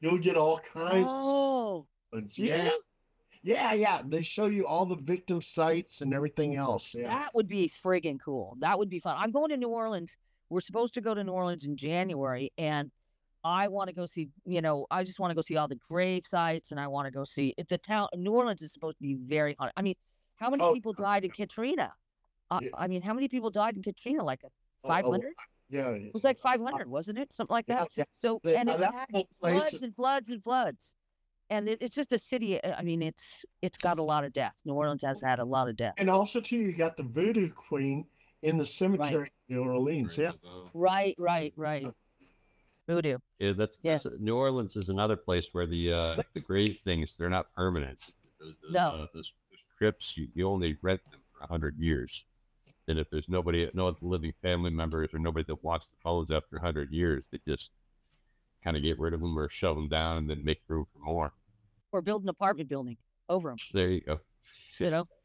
You'll get all kinds Oh, of yeah. Yeah. They show you all the victim sites and everything else. Yeah. that would be friggin' cool. That would be fun. I'm going to New Orleans. We're supposed to go to New Orleans in January, and I want to go see, I just want to go see all the grave sites, and I want to go see the town. New Orleans is supposed to be very haunted. I mean, how many Oh, people died in Katrina? yeah. I mean, how many people died in Katrina? Like Oh, 500? yeah. It was like 500, wasn't it? Something like that. Yeah. So, and it's That had whole place floods is, and floods and floods. And it's just a city. I mean, it's got a lot of death. New Orleans has had a lot of death. and also too, you got the Voodoo Queen in the Right. cemetery in New Orleans. Yeah. Right. Voodoo. Yeah, Yeah. New Orleans is another place where the grave things, they're not permanent. No. Those crypts, you only rent them for 100 years. And if there's no living family members or nobody that wants to pose after 100 years, they just kind of get rid of them or shove them down and then make room for more. Or build an apartment building over them. There you go.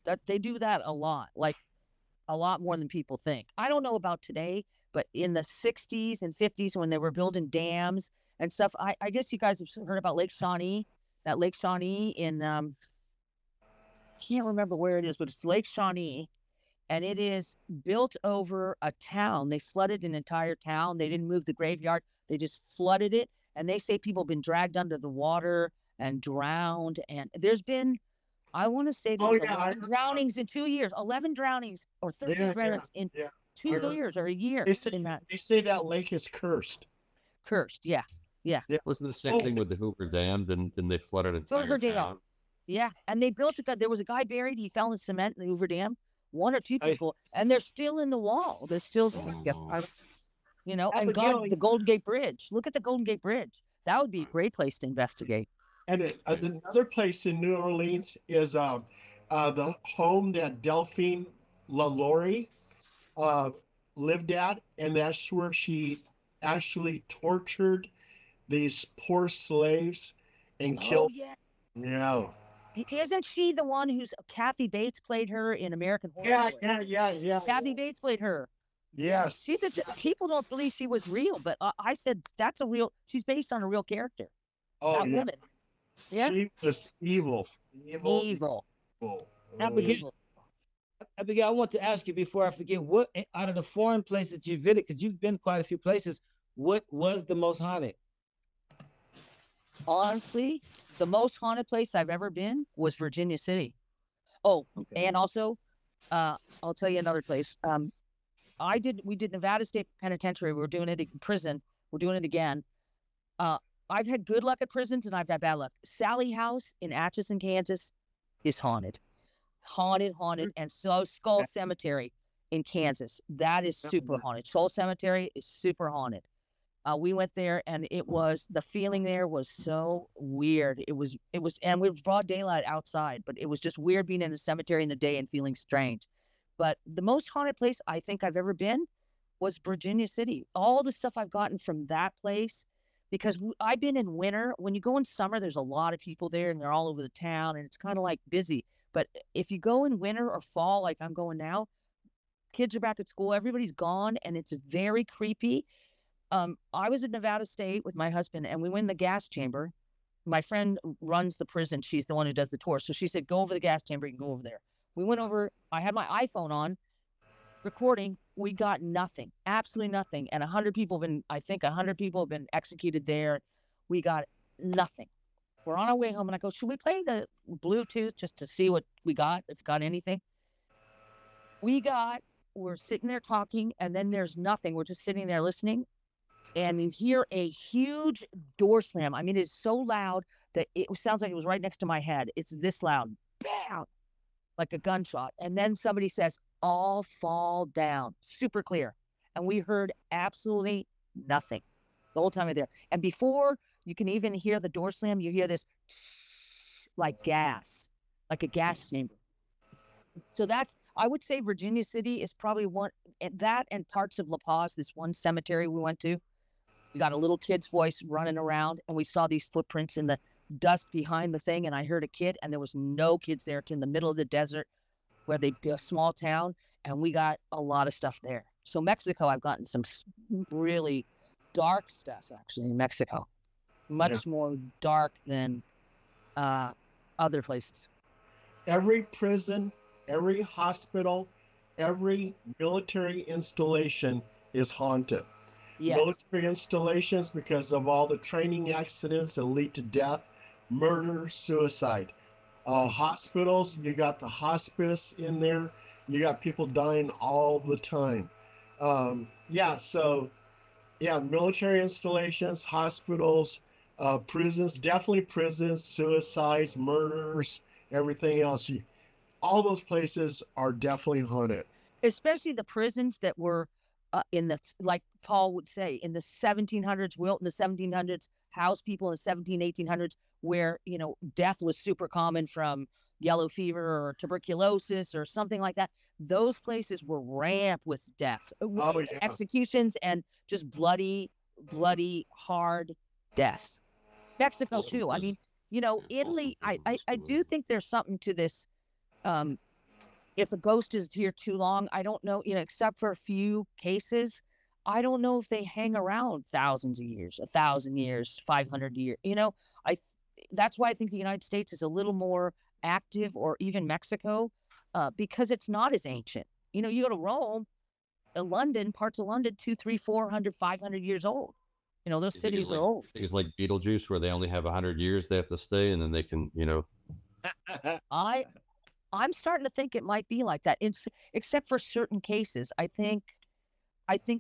That they do that a lot, like a lot more than people think. I don't know about today, but in the 60s and 50s when they were building dams and stuff, I guess you guys have heard about Lake Shawnee. That Lake Shawnee in can't remember where it is, but it's Lake Shawnee. and it is built over a town. They flooded an entire town. They didn't move the graveyard. They just flooded it. And they say people have been dragged under the water and drowned. And there's been, I want to say there Oh was yeah, 11 drownings in 2 years, 11 drownings or 13 yeah, yeah, drownings in yeah. two I heard- years or a year They say in that that lake is cursed. cursed. Yeah. Yeah. Yeah. Wasn't the same Oh, thing with the Hoover Dam? Then they flooded an entire Hoover Dam. town. Yeah. And they built there was a guy buried. He fell in cement in the Hoover Dam. One or two I- people, and they're still in the wall. They're still, Oh. you know, and Abigail, God, the Golden Gate Bridge. Look at the Golden Gate Bridge. That would be a great place to investigate. and another place in New Orleans is the home that Delphine LaLaurie uh, lived at, and that's where she actually tortured these poor slaves and Oh killed. yeah. Yeah, Isn't she the one who's Kathy Bates played her in American Horror yeah, Story? yeah. Kathy Bates played her. Yes. She's people don't believe she was real, but I said that's a real. She's based on a real character. Oh That yeah. woman. Yeah. She was evil. Evil. Evil. Evil. Abigail, Evil. Abigail, I want to ask you before I forget, what out of the foreign places you've visited, because you've been quite a few places, what was the most haunted? Honestly, the most haunted place I've ever been was Virginia City. Oh, Okay. and also, I'll tell you another place. We did Nevada State Penitentiary. We were doing it in prison. We're doing it again. I've had good luck at prisons and I've had bad luck. Sally House in Atchison, Kansas is haunted. Haunted. And so Skull Cemetery in Kansas, that is super haunted. Skull Cemetery is super haunted. We went there and the feeling there was so weird. It was, and we were broad daylight outside, but it was just weird being in a cemetery in the day and feeling strange. But the most haunted place I think I've ever been was Virginia City. All the stuff I've gotten from that place, because I've been in winter. When you go in summer, there's a lot of people there and they're all over the town and it's kind of like busy. But if you go in winter or fall, like I'm going now, kids are back at school, everybody's gone, and it's very creepy. I was at Nevada State with my husband and we went in the gas chamber. My friend runs the prison. She's the one who does the tour. So she said, go over the gas chamber. You can go over there. We went over. I had my iPhone on recording. We got nothing, absolutely nothing. And 100 people I think 100 people have been executed there. We got nothing. We're on our way home and I go, should we play the Bluetooth just to see what we got? If got anything? We're sitting there talking and then there's nothing. We're just sitting there listening. And you hear a huge door slam. I mean, it's so loud that it sounds like it was right next to my head. It's this loud, bam, like a gunshot. And then somebody says, all fall down, super clear. And we heard absolutely nothing the whole time we were there. And before you can even hear the door slam, you hear this like gas, like a gas chamber. So I would say Virginia City is probably one, that and parts of La Paz, this one cemetery we went to. We got a little kid's voice running around and we saw these footprints in the dust behind the thing. And I heard a kid and there was no kids there. It's in the middle of the desert where a small town. And we got a lot of stuff there. So Mexico, I've gotten some really dark stuff actually in Mexico. Much more dark than other places. Every prison, every hospital, every military installation is haunted. Yes. Military installations because of all the training accidents that lead to death, murder, suicide. Hospitals, you got the hospice in there. You got people dying all the time. Military installations, hospitals, prisons, definitely prisons, suicides, murders, everything else. All those places are definitely haunted. Especially the prisons that were like Paul would say, in the 1700s, Wilt in the 1700s, house people in the 1800s, where, death was super common from yellow fever or tuberculosis or something like that. Those places were ramped with death, executions, and just bloody, hard deaths. Mexico too. I mean, Italy, I do think there's something to this. If a ghost is here too long, I don't know, except for a few cases, I don't know if they hang around thousands of years, 1,000 years, 500 years. That's why I think the United States is a little more active, or even Mexico, because it's not as ancient. you go to Rome, London, parts of London, 2, 3, 400, 500 years old. Those cities are old. It's like Beetlejuice, where they only have 100 years they have to stay, and then they can, I I'm starting to think it might be like that. Except for certain cases. I think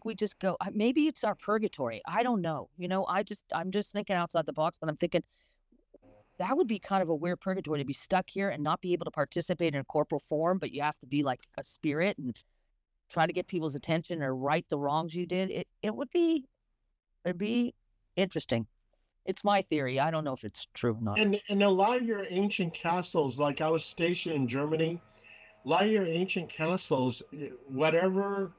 we just go. Maybe it's our purgatory. I don't know. I'm just thinking outside the box, but I'm thinking that would be kind of a weird purgatory to be stuck here and not be able to participate in a corporal form, but you have to be like a spirit and try to get people's attention or right the wrongs you did. It'd be interesting. It's my theory. I don't know if it's true or not. And a lot of your ancient castles, like I was stationed in Germany, a lot of your ancient castles, whatever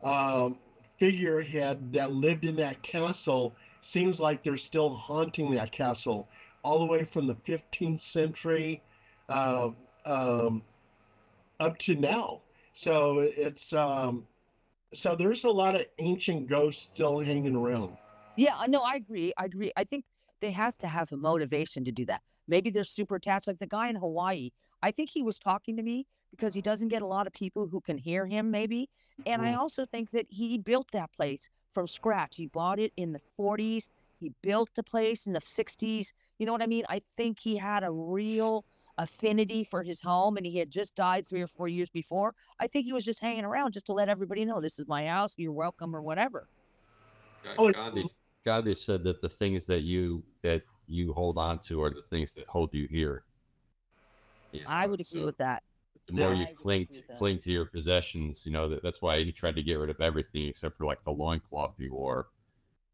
um, figurehead that lived in that castle seems like they're still haunting that castle all the way from the 15th century uh, um, up to now. So so there's a lot of ancient ghosts still hanging around. Yeah, no, I agree. I agree. I think they have to have a motivation to do that. Maybe they're super attached, like the guy in Hawaii. I think he was talking to me because he doesn't get a lot of people who can hear him, maybe. And I Mm. also think that he built that place from scratch. He bought it in the 40s. He built the place in the 60s. You know what I mean? I think he had a real affinity for his home and he had just died 3 or 4 years before. I think he was just hanging around just to let everybody know this is my house, you're welcome, or whatever. Oh, Gandhi said that the things that you hold on to are the things that hold you here. I would agree So with that. the more you I would agree with that. cling to your possessions, that's why he tried to get rid of everything except for like the loincloth he wore,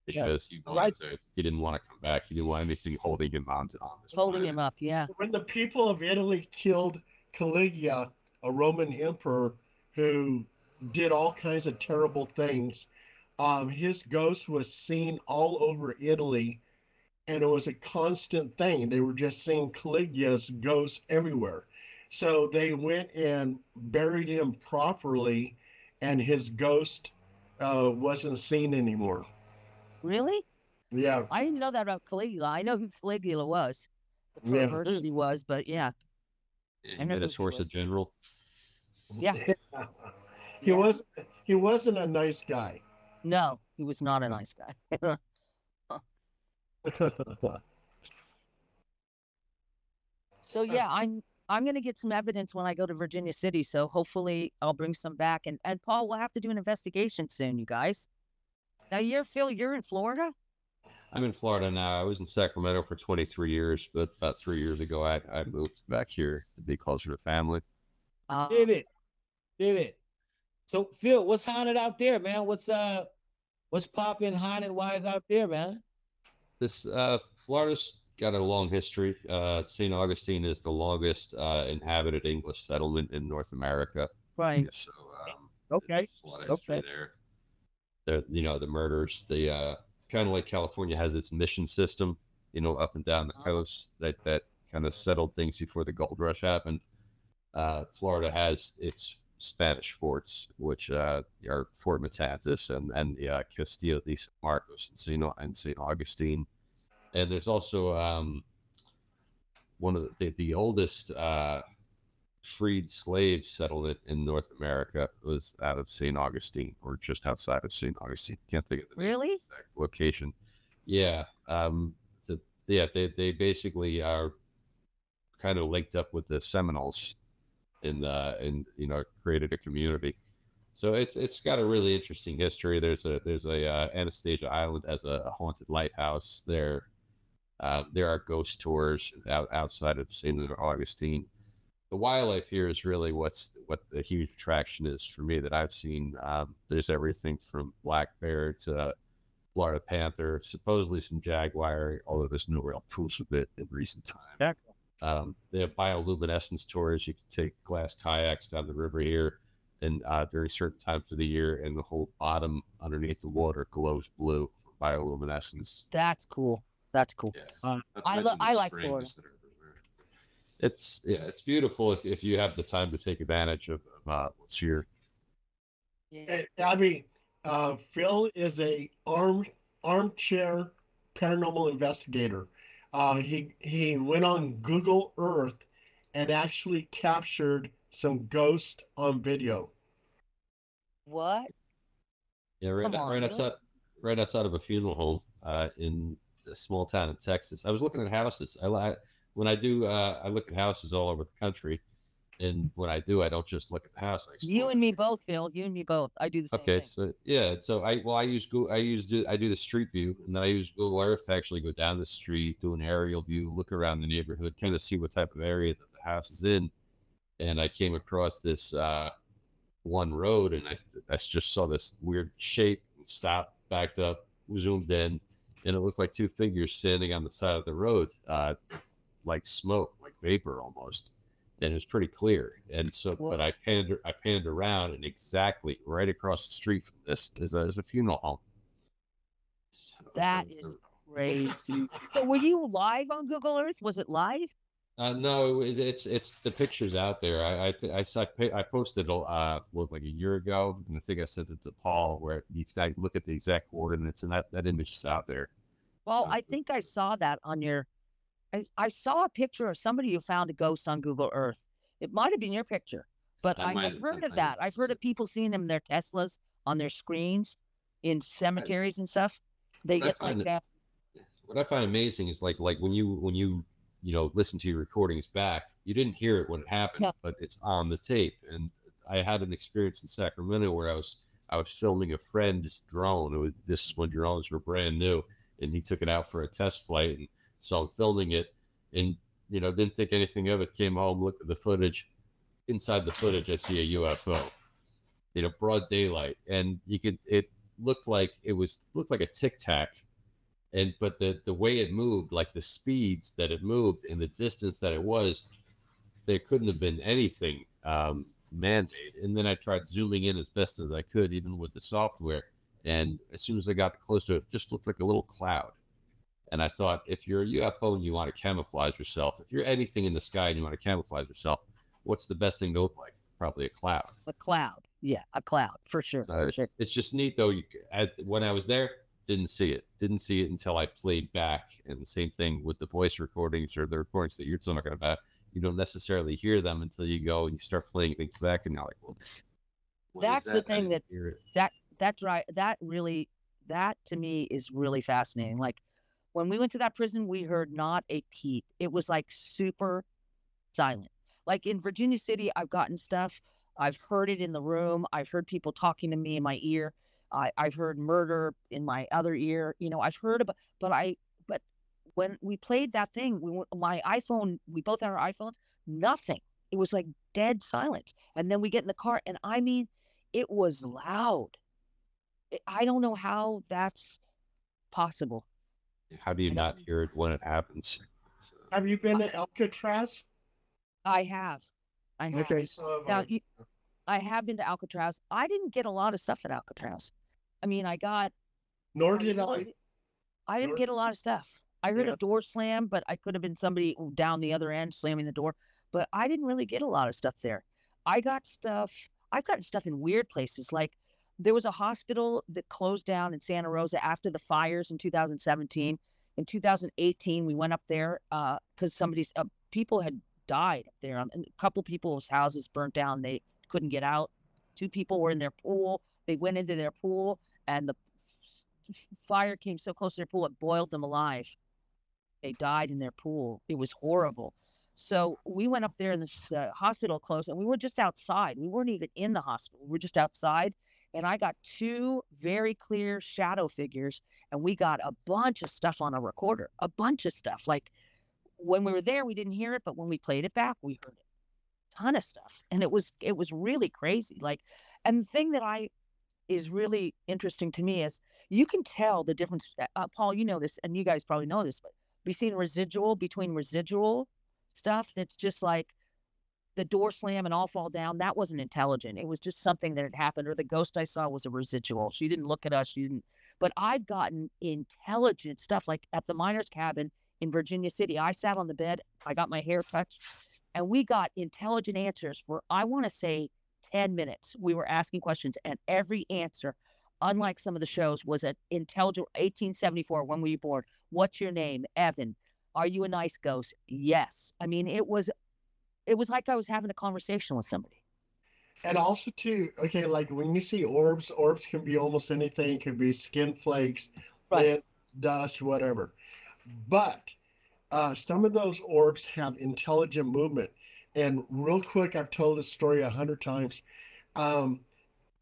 because Right. he didn't want to come back. He didn't want anything holding him on this Holding planet. him up, yeah. when the people of Italy killed Caligula, a Roman emperor who did all kinds of terrible things, his ghost was seen all over Italy, and it was a constant thing. They were just seeing Caligula's ghost everywhere. So they went and buried him properly, and his ghost wasn't seen anymore. Really? Yeah, I didn't know that about Caligula. I know who Caligula was, the yeah. pervert he was, but yeah, Yeah, I he made never his knew who he horse a was. general. Yeah, he yeah. was he wasn't a nice guy. No, he was not a nice guy. So yeah, I'm gonna get some evidence when I go to Virginia City. So hopefully I'll bring some back. And Paul, we'll have to do an investigation soon, you guys. Now Phil, you're in Florida? I'm in Florida now. I was in Sacramento for 23 years, but about 3 years ago, I moved back here to be closer to family. Did it? Did it? So Phil, what's haunted out there, man? What's popping haunted wise out there, man? This Florida's got a long history. St. Augustine is the longest inhabited English settlement in North America. Right. So Okay. there's a lot of history Okay. there. The murders, the kind of like California has its mission system, up and down the coast that kind of settled things before the gold rush happened. Florida has its Spanish forts, which are Fort Matanzas and Castillo de San Marcos and St. Augustine. And there's also one of the oldest freed slave settlement in North America was out of St. Augustine, or just outside of St. Augustine. Can't think of the Really? exact location. Yeah. They basically are kind of linked up with the Seminoles and created a community. So it's got a really interesting history. There's a Anastasia Island as a haunted lighthouse there. There are ghost tours outside of St. Augustine. The wildlife here is really what the huge attraction is for me that I've seen. There's everything from black bear to Florida panther, supposedly some jaguar, although there's no real proof of it in recent time. Yeah. They have bioluminescence tours. You can take glass kayaks down the river here, and during certain times of the year, and the whole bottom underneath the water glows blue for bioluminescence. That's cool. That's cool. Yeah, I like Florida. It's beautiful if you have the time to take advantage of what's here. Yeah. Abby, Phil is a armchair paranormal investigator. He went on Google Earth and actually captured some ghosts on video. What? Yeah, Come on, really? right outside of a funeral home in a small town in Texas. I was looking at houses. When I do, I look at houses all over the country, and when I do, I don't just look at the house. I You explore and the me neighborhood. both, Phil. You and me both. I do the same Okay, thing. so yeah, so I use Google, I do the street view, and then I use Google Earth to actually go down the street, do an aerial view, look around the neighborhood, kind of see what type of area that the house is in. And I came across this one road, and I just saw this weird shape, and stopped, backed up, zoomed in, and it looked like two figures standing on the side of the road, like smoke, like vapor almost, and it was pretty clear. And so, What? but I panned around, and exactly right across the street from this is a funeral home. So, That is crazy. So were you live on Google Earth? Was it live? no, it's the pictures out there. I posted like a year ago, and I think I sent it to Paul, where I look at the exact coordinates, and that image is out there. Well, So I think I saw that on your. I saw a picture of somebody who found a ghost on Google Earth. It might have been your picture, but I've heard that of might have that. I've heard been of people seeing them in their Teslas on their screens in it. cemeteries and stuff. They What I get like find that. what I find amazing is like when you listen to your recordings back, you didn't hear it when it happened, No. but it's on the tape. And I had an experience in Sacramento where I was filming a friend's drone. This is when drones were brand new, and he took it out for a test flight, and so I'm filming it, and didn't think anything of it. Came home, looked at the footage. Inside the footage, I see a UFO. Broad daylight, and it looked like a tic tac, and but the way it moved, like the speeds that it moved and the distance that it was, there couldn't have been anything man-made. And then I tried zooming in as best as I could, even with the software, and as soon as I got close to it, it just looked like a little cloud. And I thought, if you're a UFO and you want to camouflage yourself, if you're anything in the sky and you want to camouflage yourself, what's the best thing to look like? Probably a cloud. A cloud. Yeah, a cloud for sure. So For sure. it's just neat though. When I was there, didn't see it. Didn't see it until I played back. And the same thing with the voice recordings or the recordings that you're talking about. You don't necessarily hear them until you go and you start playing things back, and you're like, well, what is That's the that? I thing didn't hear it. that's right. That to me is really fascinating. Like when we went to that prison, we heard not a peep. It was like super silent. Like in Virginia City, I've gotten stuff. I've heard it in the room. I've heard people talking to me in my ear. I've heard murder in my other ear. I've heard about, but when we played that thing, my iPhone, we both had our iPhones, nothing. It was like dead silence. And then we get in the car, and I mean, it was loud. I don't know how that's possible. How do you I don't. not hear it when it happens? So, Have you been to Alcatraz? I have. I have. Okay, so have Now, I. I have been to Alcatraz. I didn't get a lot of stuff at Alcatraz. I mean, Nor I did I. really, I didn't Nor, get a lot of stuff. I heard a yeah. door slam, but I could have been somebody down the other end slamming the door. But I didn't really get a lot of stuff there. I got stuff. I've gotten stuff in weird places. Like there was a hospital that closed down in Santa Rosa after the fires in 2017. In 2018, we went up there because people had died up there. And a couple people's houses burnt down. They couldn't get out. Two people were in their pool. They went into their pool, and the fire came so close to their pool it boiled them alive. They died in their pool. It was horrible. So we went up there, and the hospital closed, and we were just outside. We weren't even in the hospital. We were just outside, and I got two very clear shadow figures, and we got a bunch of stuff on a recorder, a bunch of stuff. Like when we were there, we didn't hear it, but when we played it back, we heard it. Ton of stuff, and it was really crazy. Like, and the thing that I is really interesting to me is you can tell the difference. Paul, you know this, and you guys probably know this, but between residual stuff that's just like the door slam and all fall down. That wasn't intelligent. It was just something that had happened. Or the ghost I saw was a residual. She didn't look at us. She didn't. But I've gotten intelligent stuff like at the miners' cabin in Virginia City. I sat on the bed. I got my hair touched, and we got intelligent answers for, I want to say, 10 minutes. We were asking questions, and every answer, unlike some of the shows, was an intelligent 1874. When were you born? What's your name? Evan. Are you a nice ghost? Yes. I mean, it was like I was having a conversation with somebody. And also too, okay, like when you see orbs, orbs can be almost anything, can be skin flakes, Right. lint, dust, whatever. But some of those orbs have intelligent movement. And real quick, I've told this story 100 times. Um,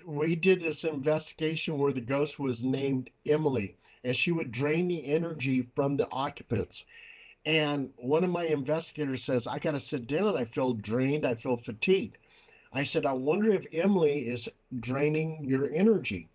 we did this investigation where the ghost was named Emily, and she would drain the energy from the occupants. And one of my investigators says, I got to sit down. I feel drained. I feel fatigued. I said, I wonder if Emily is draining your energy.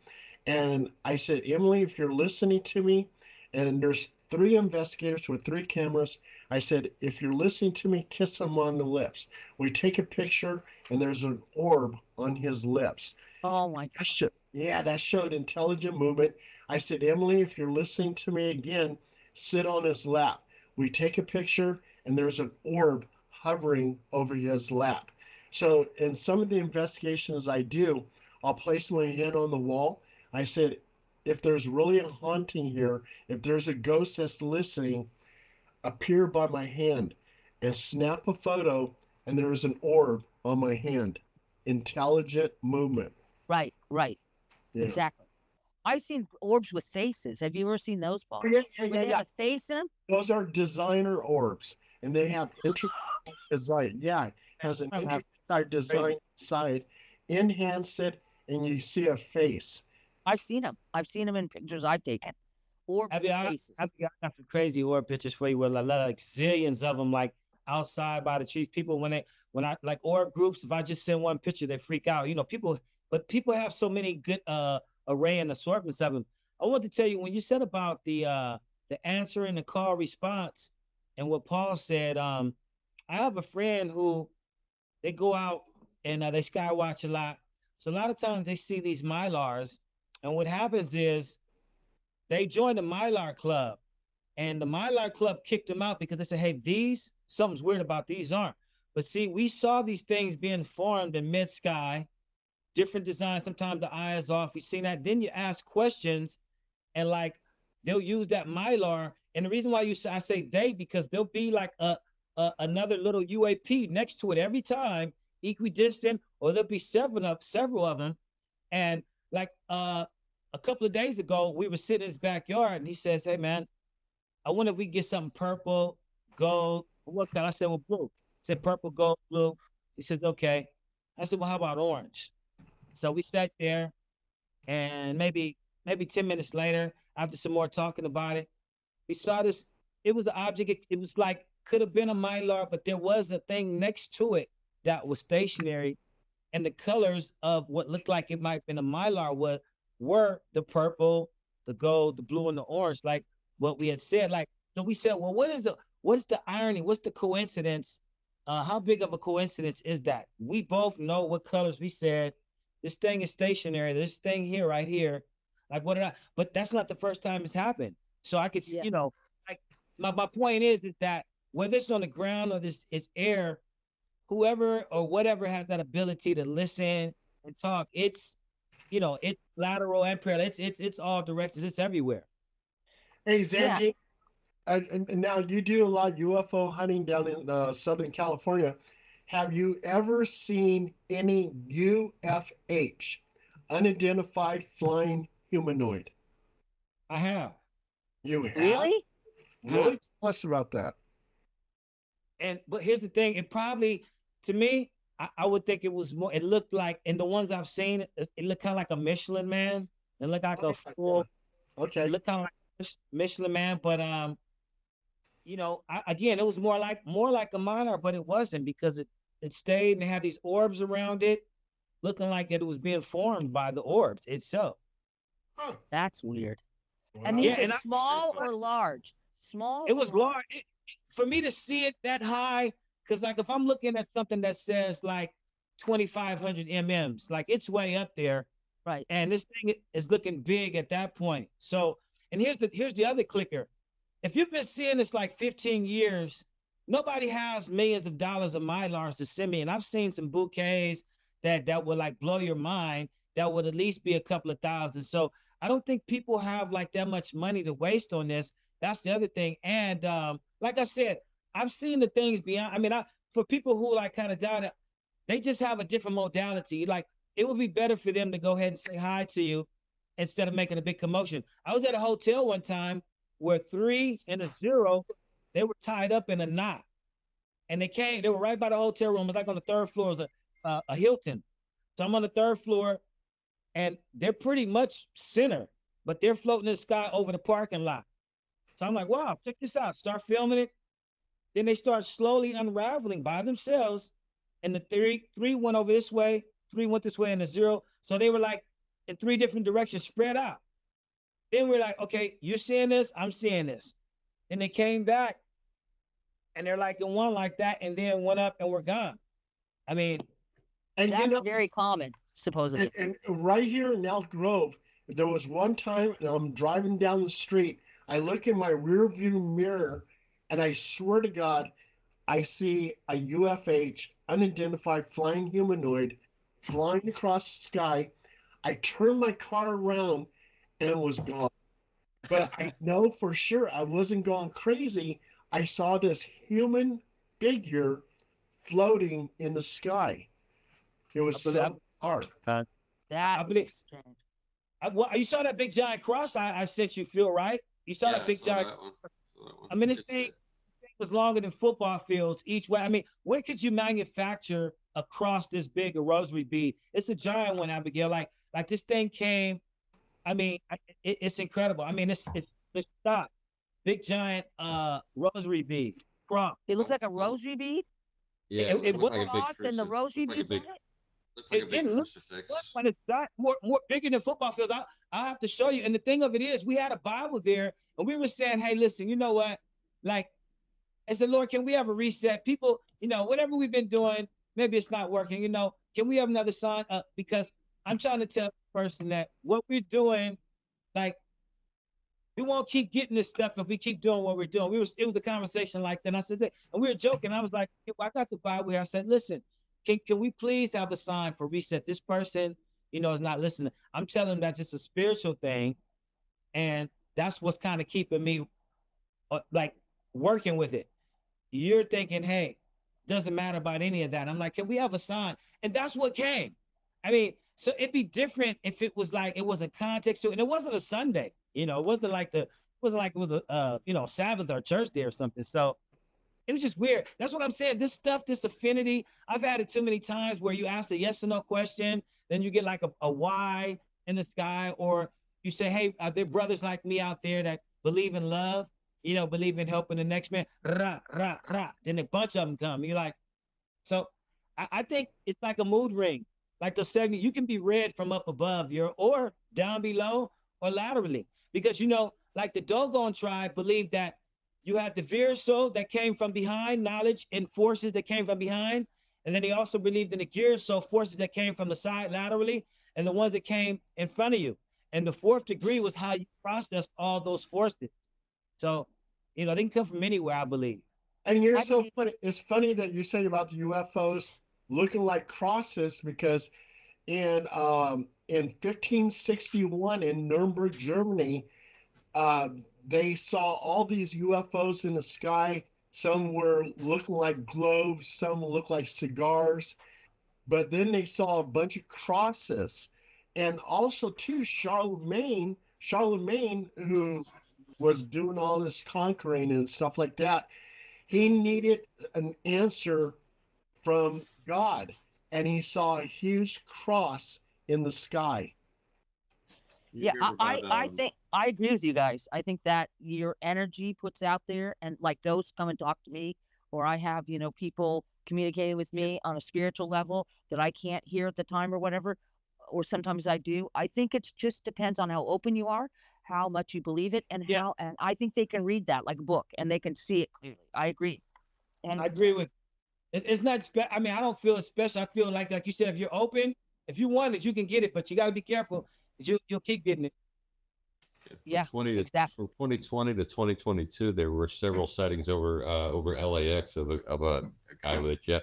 And I said, Emily, if you're listening to me, and there's three investigators with three cameras, I said, if you're listening to me, kiss him on the lips. We take a picture, and there's an orb on his lips. Oh my That God. yeah, that showed intelligent movement. I said, Emily, if you're listening to me again, sit on his lap. We take a picture, and there's an orb hovering over his lap. So, in some of the investigations I do, I'll place my hand on the wall. I said, if there's really a haunting here, if there's a ghost that's listening, appear by my hand and snap a photo, and there's an orb on my hand. Intelligent movement. Right, right. Yeah. Exactly. I've seen orbs with faces. Have you ever seen those, Oh, Paul? yeah, yeah, Where yeah, they have yeah. a face in them? Those are designer orbs, and they have intricate design. Yeah, it has an I'm intricate crazy. design inside, enhance it, and you see a face. I've seen them. I've seen them in pictures I've taken. Orbs I with mean, faces. I got some crazy orb pictures for you with like zillions of them, like outside by the trees. People when I like orb groups, if I just send one picture, they freak out. You know, people, but people have so many good array and assortments of them. I want to tell you when you said about the answering the call response and what Paul said. I have a friend who they go out and they sky watch a lot. So a lot of times they see these Mylars, and what happens is they join the Mylar Club, and the Mylar Club kicked them out because they said, "Hey, these something's weird about these aren't." But see, we saw these things being formed in mid sky, different designs. Sometimes the eye is off. We seen that. Then you ask questions, and like they'll use that Mylar. And the reason why I say they because there'll be like another little UAP next to it every time, equidistant, or there'll be several of them, and like a couple of days ago, we were sitting in his backyard, and he says, "Hey man, I wonder if we get something purple, gold, what kind?" I said, "Well, blue." He said, "Purple, gold, blue." He said, "Okay." I said, "Well, how about orange?" So we sat there, and maybe 10 minutes later, after some more talking about it, we saw this. It was the object. It was like could have been a mylar, but there was a thing next to it that was stationary, and the colors of what looked like it might have been a mylar were the purple, the gold, the blue, and the orange, like what we had said. Like so, we said, well, what is the irony? What's the coincidence? How big of a coincidence is that? We both know what colors we said. This thing is stationary. This thing here, right here, like what did I? But that's not the first time it's happened. So I could, Yeah. like my point is that whether it's on the ground or this is air, whoever or whatever has that ability to listen and talk, it's lateral and parallel. It's all directions. It's everywhere. Hey, Yeah. Zandy, and now you do a lot of UFO hunting down in Southern California. Have you ever seen any UFH, unidentified flying humanoid? I have. You have? Really? I have. Really? Tell us about that. And but here's the thing. It probably to me, I would think it was more. It looked like in the ones I've seen, it looked kind of like a Michelin man. It looked like a Oh, yeah. full. It Okay. looked kind of like a Michelin man, but again, it was more like a monarch, but it wasn't because it stayed and it had these orbs around it, looking like it was being formed by the orbs itself. Huh. That's weird. And Well, Yeah, these are and small or large? Small it or was large? large. For me to see it that high, because like if I'm looking at something that says like 2,500 mm's, like it's way up there, Right. and this thing is looking big at that point. So, and here's the other clicker. If you've been seeing this like 15 years, nobody has millions of dollars of mylars to send me, and I've seen some bouquets that would like blow your mind. That would at least be a couple of thousand. So I don't think people have like that much money to waste on this. That's the other thing. And like I said, I've seen the things beyond. I mean, for people who like kind of doubt it, They just have a different modality. Like it would be better for them to go ahead and say hi to you instead of making a big commotion. I was at a hotel one time where 3 and a 0, they were tied up in a knot, and they were right by the hotel room. It was like on the third floor, it was a Hilton. So I'm on the third floor, and they're pretty much center, but they're floating in the sky over the parking lot. So I'm like, wow, check this out. Start filming it. Then they start slowly unraveling by themselves. And the three went over this way, 3 went this way, and the 0. So they were like in 3 different directions, spread out. Then we're like, okay, you're seeing this, I'm seeing this. And they came back, and they're like in one like that, and then went up and we're gone. I mean, And That's very common, supposedly. and right here in Elk Grove, there was one time I'm driving down the street. I look in my rear view mirror, and I swear to God, I see a UFH, unidentified flying humanoid, flying across the sky. I turned my car around and it was gone. But I know for sure I wasn't going crazy. I saw this human figure floating in the sky. It was so hard. I That believe. is strange. Well, you saw that big giant cross I sent you, Phil, right? You saw Yeah, that I big saw giant. that one. Saw that one. I mean, this It's, thing was longer than football fields each way. I mean, where could you manufacture a cross this big, a rosary bead? It's a giant one, Abigail. Like this thing came. I mean, it's incredible. I mean, it's stop. Big giant rosary bead cross. It looks like a rosary bead. yeah, It it looked like a big Cross and the crucifix. rosary Looked like a beads on big, it. looked like a It big didn't look crucifix. when it's that more bigger than football fields. I have to show you. And the thing of it is, we had a Bible there, and we were saying, hey, listen, you know what? Like, I said, Lord, can we have a reset? People, whatever we've been doing, maybe it's not working. Can we have another sign? Because I'm trying to tell the person that what we're doing, like, we won't keep getting this stuff if we keep doing what we're doing. It was a conversation like that. And I said that, and we were joking. I was like, I got the Bible here. I said, listen, can we please have a sign for reset? This person, is not listening. I'm telling them that's just a spiritual thing, and that's what's kind of keeping me like working with it. You're thinking, hey, doesn't matter about any of that. I'm like, can we have a sign? And that's what came. I mean, so it'd be different if it was like it was a context to it, and it wasn't a Sunday. It was a Sabbath or church day or something. So it was just weird. That's what I'm saying. This stuff, this affinity, I've had it too many times where you ask a yes or no question, then you get like a why in the sky, or you say, hey, are there brothers like me out there that believe in love, believe in helping the next man? Rah, rah, rah. Then a bunch of them come. You're like, so I think it's like a mood ring. Like the segment, you can be read from up above, or down below, or laterally. Because like the Dogon tribe believed that you had the Virso that came from behind, knowledge and forces that came from behind. And then he also believed in the Girso, forces that came from the side laterally, and the ones that came in front of you. And the 4th degree was how you process all those forces. So, they can come from anywhere, I believe. And you're so funny. It's funny that you say about the UFOs looking like crosses because in 1561 in Nuremberg, Germany, they saw all these UFOs in the sky. Some were looking like globes, some looked like cigars, but then they saw a bunch of crosses. And also, too, Charlemagne, who was doing all this conquering and stuff like that, he needed an answer from God, and he saw a huge cross in the sky. Yeah, I think I agree with you guys. I think that your energy puts out there, and like ghosts come and talk to me, or I have people communicating with me on a spiritual level that I can't hear at the time or whatever, or sometimes I do. I think it just depends on how open you are, how much you believe it, and and I think they can read that like a book and they can see it clearly. I agree. And I agree with. It's not. I mean, I don't feel it's special. I feel like you said, if you're open, if you want it, you can get it, but you got to be careful. You'll keep getting it. Yeah, From exactly. 2020 to 2022, there were several sightings over LAX of a guy with a jetpack.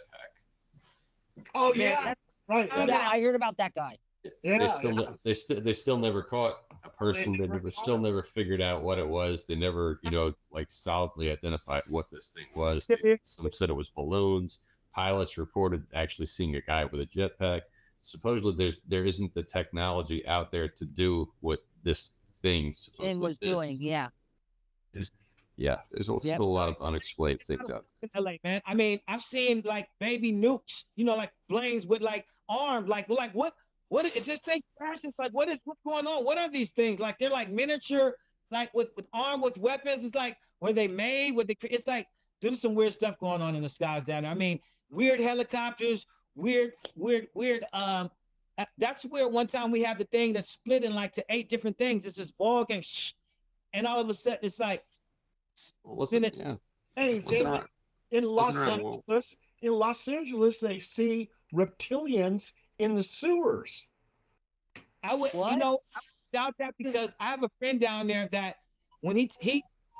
Oh yeah, right. Yeah, I heard about that guy. Yeah, They still never caught a person. They never figured out what it was. They never like solidly identified what this thing was. Some said it was balloons, pilots reported actually seeing a guy with a jetpack. Supposedly, there isn't the technology out there to do what this thing And supposedly was doing, is. yeah. Yeah, there's Yep. still a lot of unexplained things out In LA, man. I mean, I've seen like baby nukes, like planes with like arms, like what is this thing crashes? Like what's going on? What are these things? Like they're like miniature, like with armed with weapons. It's like were they made? It's like there's some weird stuff going on in the skies down there. I mean, weird helicopters, weird. That's where one time we had the thing that split in like to 8 different things. It's this ball game, and all of a sudden it's like. there. Wasn't It's yeah? Hey, Wasn't our, in wasn't our well, Los Angeles, they see reptilians in the sewers. I would, What? I would doubt that because I have a friend down there that when he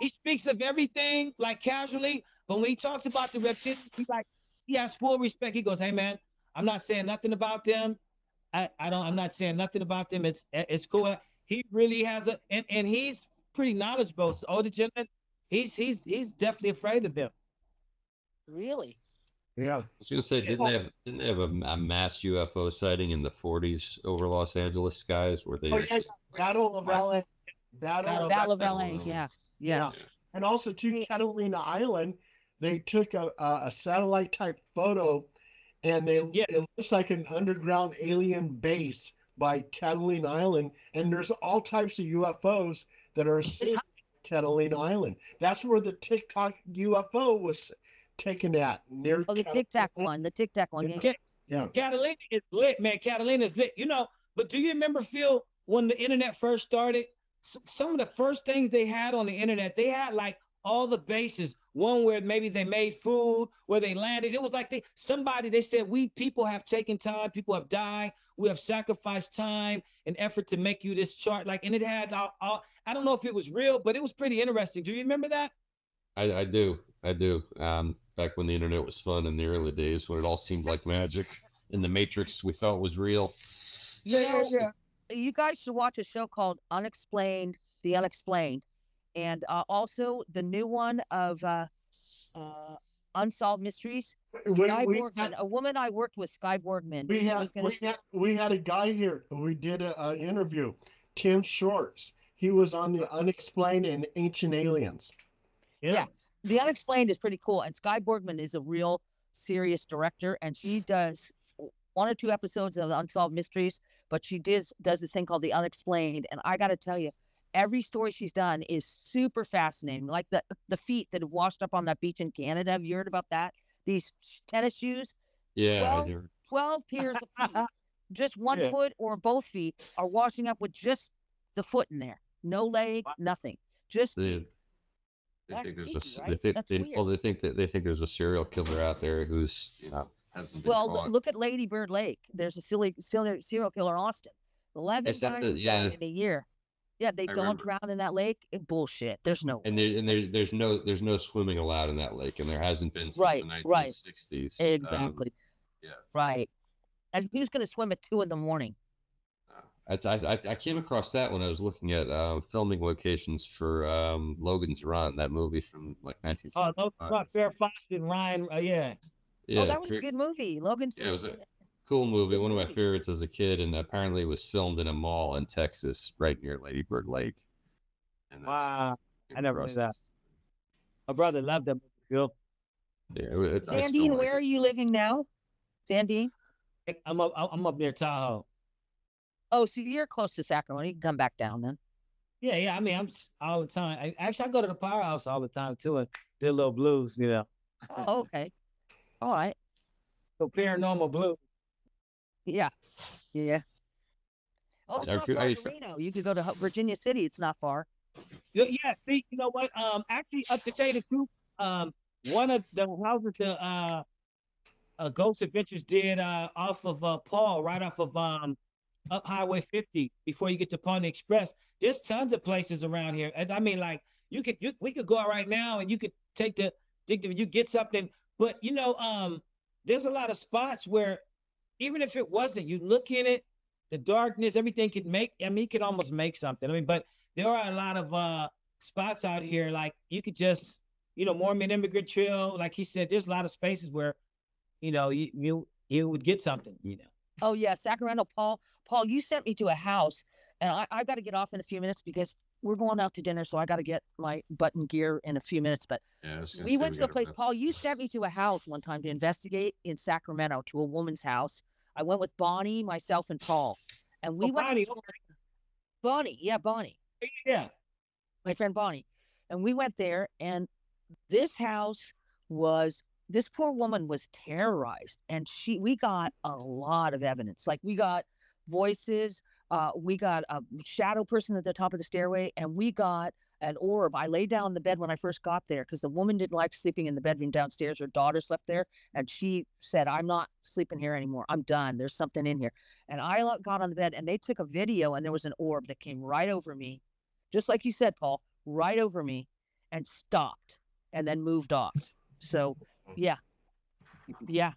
speaks of everything like casually, but when he talks about the reptilians, he has full respect. He goes, "Hey man, I'm not saying nothing about them. I'm not saying nothing about them. It's cool." He really has and he's pretty knowledgeable. So, older gentleman, he's definitely afraid of them. Really? Yeah. I was gonna say, didn't they have a mass UFO sighting in the 40s over Los Angeles skies where they Oh, yeah. actually, Battle of LA. Battle of LA, Battle. yeah. Yeah. And also to Hey. Catalina Island, they took a satellite type photo, and it looks like an underground alien base by Catalina Island, and there's all types of UFOs that are seen at Catalina Island. That's where the TikTok UFO was taken at near. Oh, the Tic Tac one. The Tic Tac one. Yeah. Yeah. Catalina is lit, man. Catalina is lit. But do you remember, Phil, when the internet first started? Some of the first things they had on the internet, they had like all the bases. One where maybe they made food, where they landed. It was like they said, we people have taken time, people have died, we have sacrificed time and effort to make you this chart. Like, and it had all I don't know if it was real, but it was pretty interesting. Do you remember that? I do. Back when the internet was fun in the early days, when it all seemed like magic, and the Matrix we thought was real. Yeah. You guys should watch a show called Unexplained, The Unexplained, and also the new one of Unsolved Mysteries. Sky Borgman, a woman I worked with, Sky Borgman. We had a guy here who we did an interview, Tim Shorts. He was on the Unexplained and Ancient Aliens. Yeah. The Unexplained is pretty cool, and Sky Borgman is a real serious director, and she does 1 or 2 episodes of the Unsolved Mysteries, but she does this thing called The Unexplained, and I got to tell you, every story she's done is super fascinating. Like the feet that have washed up on that beach in Canada. Have you heard about that? These tennis shoes. Yeah, 12 pairs of feet, just one foot or both feet are washing up with just the foot in there. No leg, nothing. Just they think there's creepy, a right? they think there's a serial killer out there who's hasn't been caught. Look at Lady Bird Lake. There's a serial killer in Austin. 11 times in a year. Yeah, they don't drown in that lake. Bullshit. There's no. And there's no swimming allowed in that lake, and there hasn't been since the 1960s. Exactly. Yeah. Right. And who's going to swim at 2 a.m? I came across that when I was looking at filming locations for Logan's Run, that movie from like 1965. Oh, Fair Fox and Ryan. Yeah. Oh, that was a good movie. Logan's. Yeah, it was a cool movie. One of my favorites as a kid, and apparently it was filmed in a mall in Texas, right near Lady Bird Lake. And wow, I never knew that. My brother loved that movie, Phil. Yeah, Sandine, where are you living now? Sandine? I'm up near Tahoe. Oh, so you're close to Sacramento. You can come back down then. Yeah. I mean, I'm all the time. I go to the Powerhouse all the time too, and do a little blues, Oh, okay. All right. So Paranormal Blues. Yeah. Oh, it's not far to Reno. You could go to Virginia City. It's not far. Yeah. See, you know what? Actually, up to tell you the truth, one of the houses the Ghost Adventures did off of Paul, right off of up Highway 50 before you get to Pony Express. There's tons of places around here. And I mean, like we could go out right now and you could you get something. But there's a lot of spots where even if it wasn't, you look in it, the darkness, everything it could almost make something. I mean, but there are a lot of spots out here, like you could just, Mormon Immigrant Trail, like he said, there's a lot of spaces where you would get something. Oh yeah, Sacramento, Paul. Paul, you sent me to a house, and I got to get off in a few minutes because we're going out to dinner, so I got to get my button gear in a few minutes. But Yeah, I was gonna we say went we to a got to place. wrap Paul, you this. sent me to a house one time to investigate in Sacramento to a woman's house. I went with Bonnie, myself, and Paul, and Oh, we went to Bonnie, this woman. Bonnie, yeah, Bonnie, yeah. my friend Bonnie, and we went there, and this house was this poor woman was terrorized, and we got a lot of evidence. Like we got voices, we got a shadow person at the top of the stairway, and we got an orb. I lay down in the bed when I first got there because the woman didn't like sleeping in the bedroom downstairs. Her daughter slept there, and she said, I'm not sleeping here anymore. I'm done. There's something in here. And I got on the bed, and they took a video, and there was an orb that came right over me, just like you said, Paul, right over me, and stopped and then moved off. So yeah, yeah.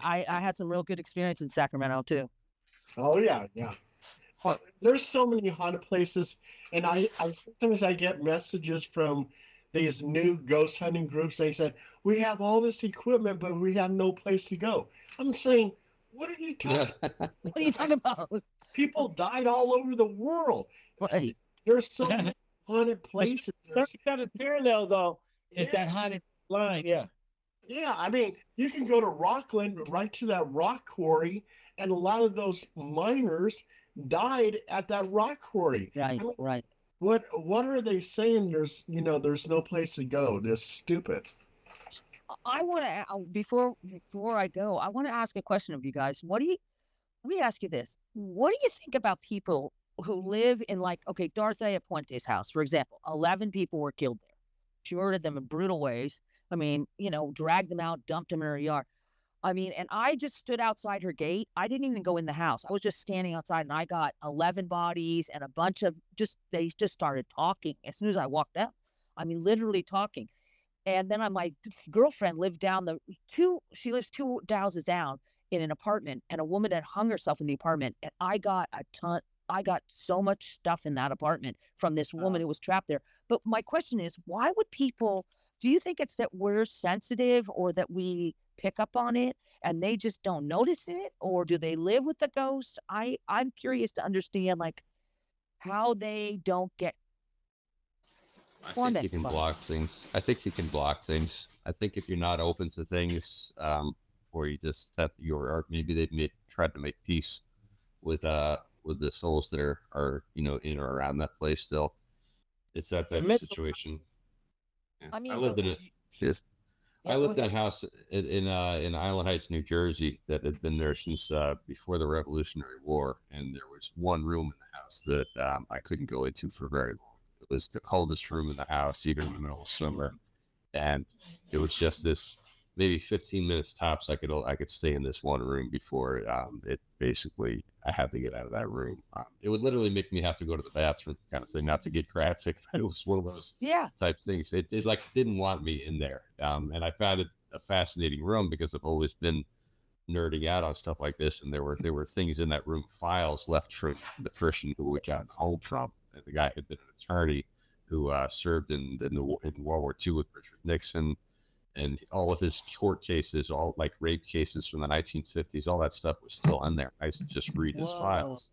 I had some real good experience in Sacramento too. Oh yeah, yeah. There's so many haunted places, and I sometimes I get messages from these new ghost hunting groups. They said we have all this equipment, but we have no place to go. I'm saying, what are you talking? What are you talking about? People died all over the world. Right. There's so many haunted But places. something kind of parallel though is Yeah, that haunted line. Yeah. yeah. I mean, you can go to Rockland, right to that rock quarry, and a lot of those miners died at that rock quarry. I Right, mean, right. what are they saying? There's no place to go. This stupid. I want to before I go, I want to ask a question of you guys. Let me ask you this. What do you think about people who live in, like, okay, Darcia Puente's house, for example? 11 people were killed there. She murdered them in brutal ways. I mean, dragged them out, dumped them in her yard. I mean, and I just stood outside her gate. I didn't even go in the house. I was just standing outside, and I got 11 bodies and a bunch of they just started talking as soon as I walked up. I mean, literally talking. And then my girlfriend lived she lives two houses down in an apartment, and a woman had hung herself in the apartment. And I got so much stuff in that apartment from this woman who was trapped there. But my question is, why would people, do you think it's that we're sensitive or that we pick up on it and they just don't notice it? Or do they live with the ghost? I'm curious to understand, like, how they don't get I think you tormented can by it. block things. I think you can block things. I think if you're not open to things, or you just that or maybe they've tried to make peace with the souls that are in or around that place still. It's that The type of mental. situation. Yeah. I I mean, lived in a yes, I yeah, go lived in a ahead. house in Island Heights, New Jersey, that had been there since before the Revolutionary War, and there was one room in the house that I couldn't go into for very long. It was the coldest room in the house, even in the middle of summer, and it was just this maybe 15 minutes tops. I could stay in this one room before it basically I had to get out of that room. It would literally make me have to go to the bathroom, kind of thing, not to get graphic, but it was one of those Yeah. type things. It like didn't want me in there, and I found it a fascinating room because I've always been nerding out on stuff like this, and there were things in that room, files left from the person who we got home from. And the guy had been an attorney who served in World War II with Richard Nixon, and all of his court cases, all like rape cases from the 1950s, all that stuff was still in there. I used to just read his Whoa. files.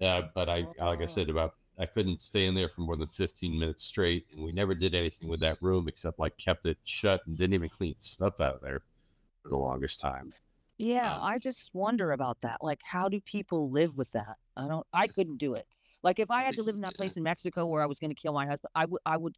But like I said, I couldn't stay in there for more than 15 minutes straight, and we never did anything with that room except like kept it shut and didn't even clean stuff out of there for the longest time. Yeah, Um, I just wonder about that. Like, how do people live with that? I couldn't do it. Like, if I I had think to live in that yeah, place in Mexico where I was going to kill my husband,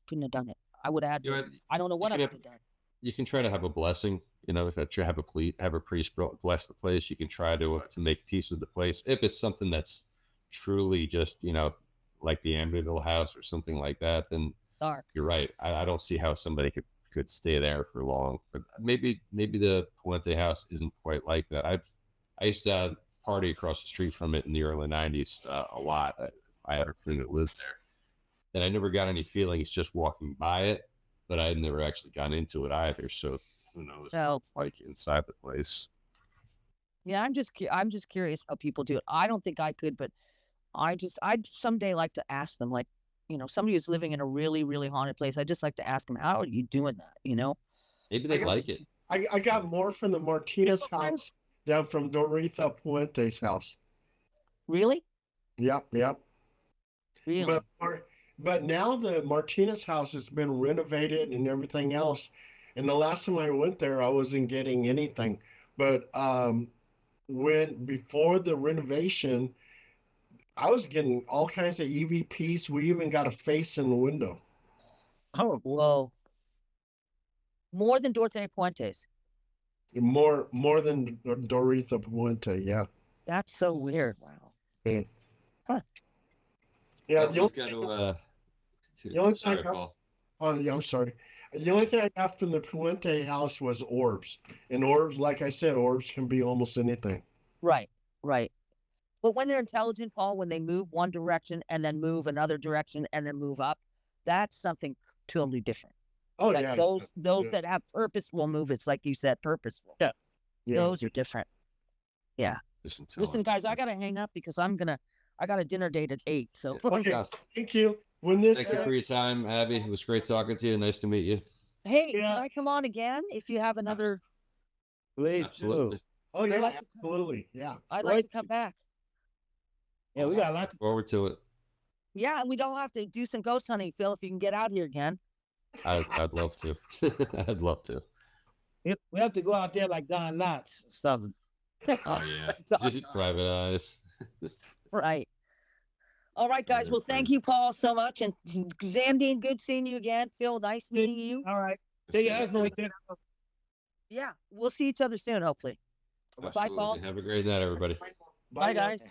couldn't have done it. I would have had you to, know, I don't know you what I can would have have done. you can try to have a blessing. If you have a priest bless the place, you can try to make peace with the place. If it's something that's truly just like the Amityville house or something like that, then Dark. you're right. I don't see how somebody could stay there for long. But maybe the Puente house isn't quite like that. I used to party across the street from it in the early '90s a lot. I had a friend that lived there, and I never got any feelings just walking by it, but I had never actually gone into it either. So who knows what So, it's like inside the place? yeah, I'm just curious how people do it. I don't think I could, but I'd someday like to ask them, like, somebody who's living in a really, really haunted place. I'd just like to ask them, how are you doing that? Maybe I they'd got like it. I got more from the Martinez house than from Doretha Puente's house. Really? Yep, yep. Really? But now the Martinez house has been renovated and everything else. And the last time I went there, I wasn't getting anything. But when before the renovation, I was getting all kinds of EVPs. We even got a face in the window. Oh, Whoa. More than Dorte Puentes. More than Doretha Puente, yeah. That's so weird. Wow. Yeah, Huh. yeah. Well, we've got The only sorry, thing I, Paul. oh, yeah, I'm sorry. The only thing I got from the Puente house was orbs. And orbs, like I said, orbs can be almost anything. Right, right. But when they're intelligent, Paul, when they move one direction and then move another direction and then move up, that's something totally different. Oh, Like yeah. those Yeah. that have purposeful movements, like you said, purposeful. Yeah. Yeah. Those are different. Yeah. Just Listen, guys, I gotta hang up because I got a dinner date at 8. So Okay, Yes. thank you. When this Thank you for your time, Abby. It was great talking to you. Nice to meet you. hey, Yeah. can I come on again if you have another? please Absolutely. do. oh yeah, I'd like to- absolutely, yeah. I'd Right. like to come back. Yeah, we got a lot to Forward to it. Yeah, and we don't have to do some ghost hunting, Phil, if you can get out here again. I'd love to. I'd love to. we have to go out there like Don Knotts or something. Oh yeah. It's Just private eyes. Right. All right, guys. Well, thank you, Paul, so much. And Zandine, good seeing you again. Phil, nice meeting you. All right. Take your husband with you. Yeah, we'll see each other soon, hopefully. Absolutely. Paul. Have a great night, everybody. Bye, now. guys.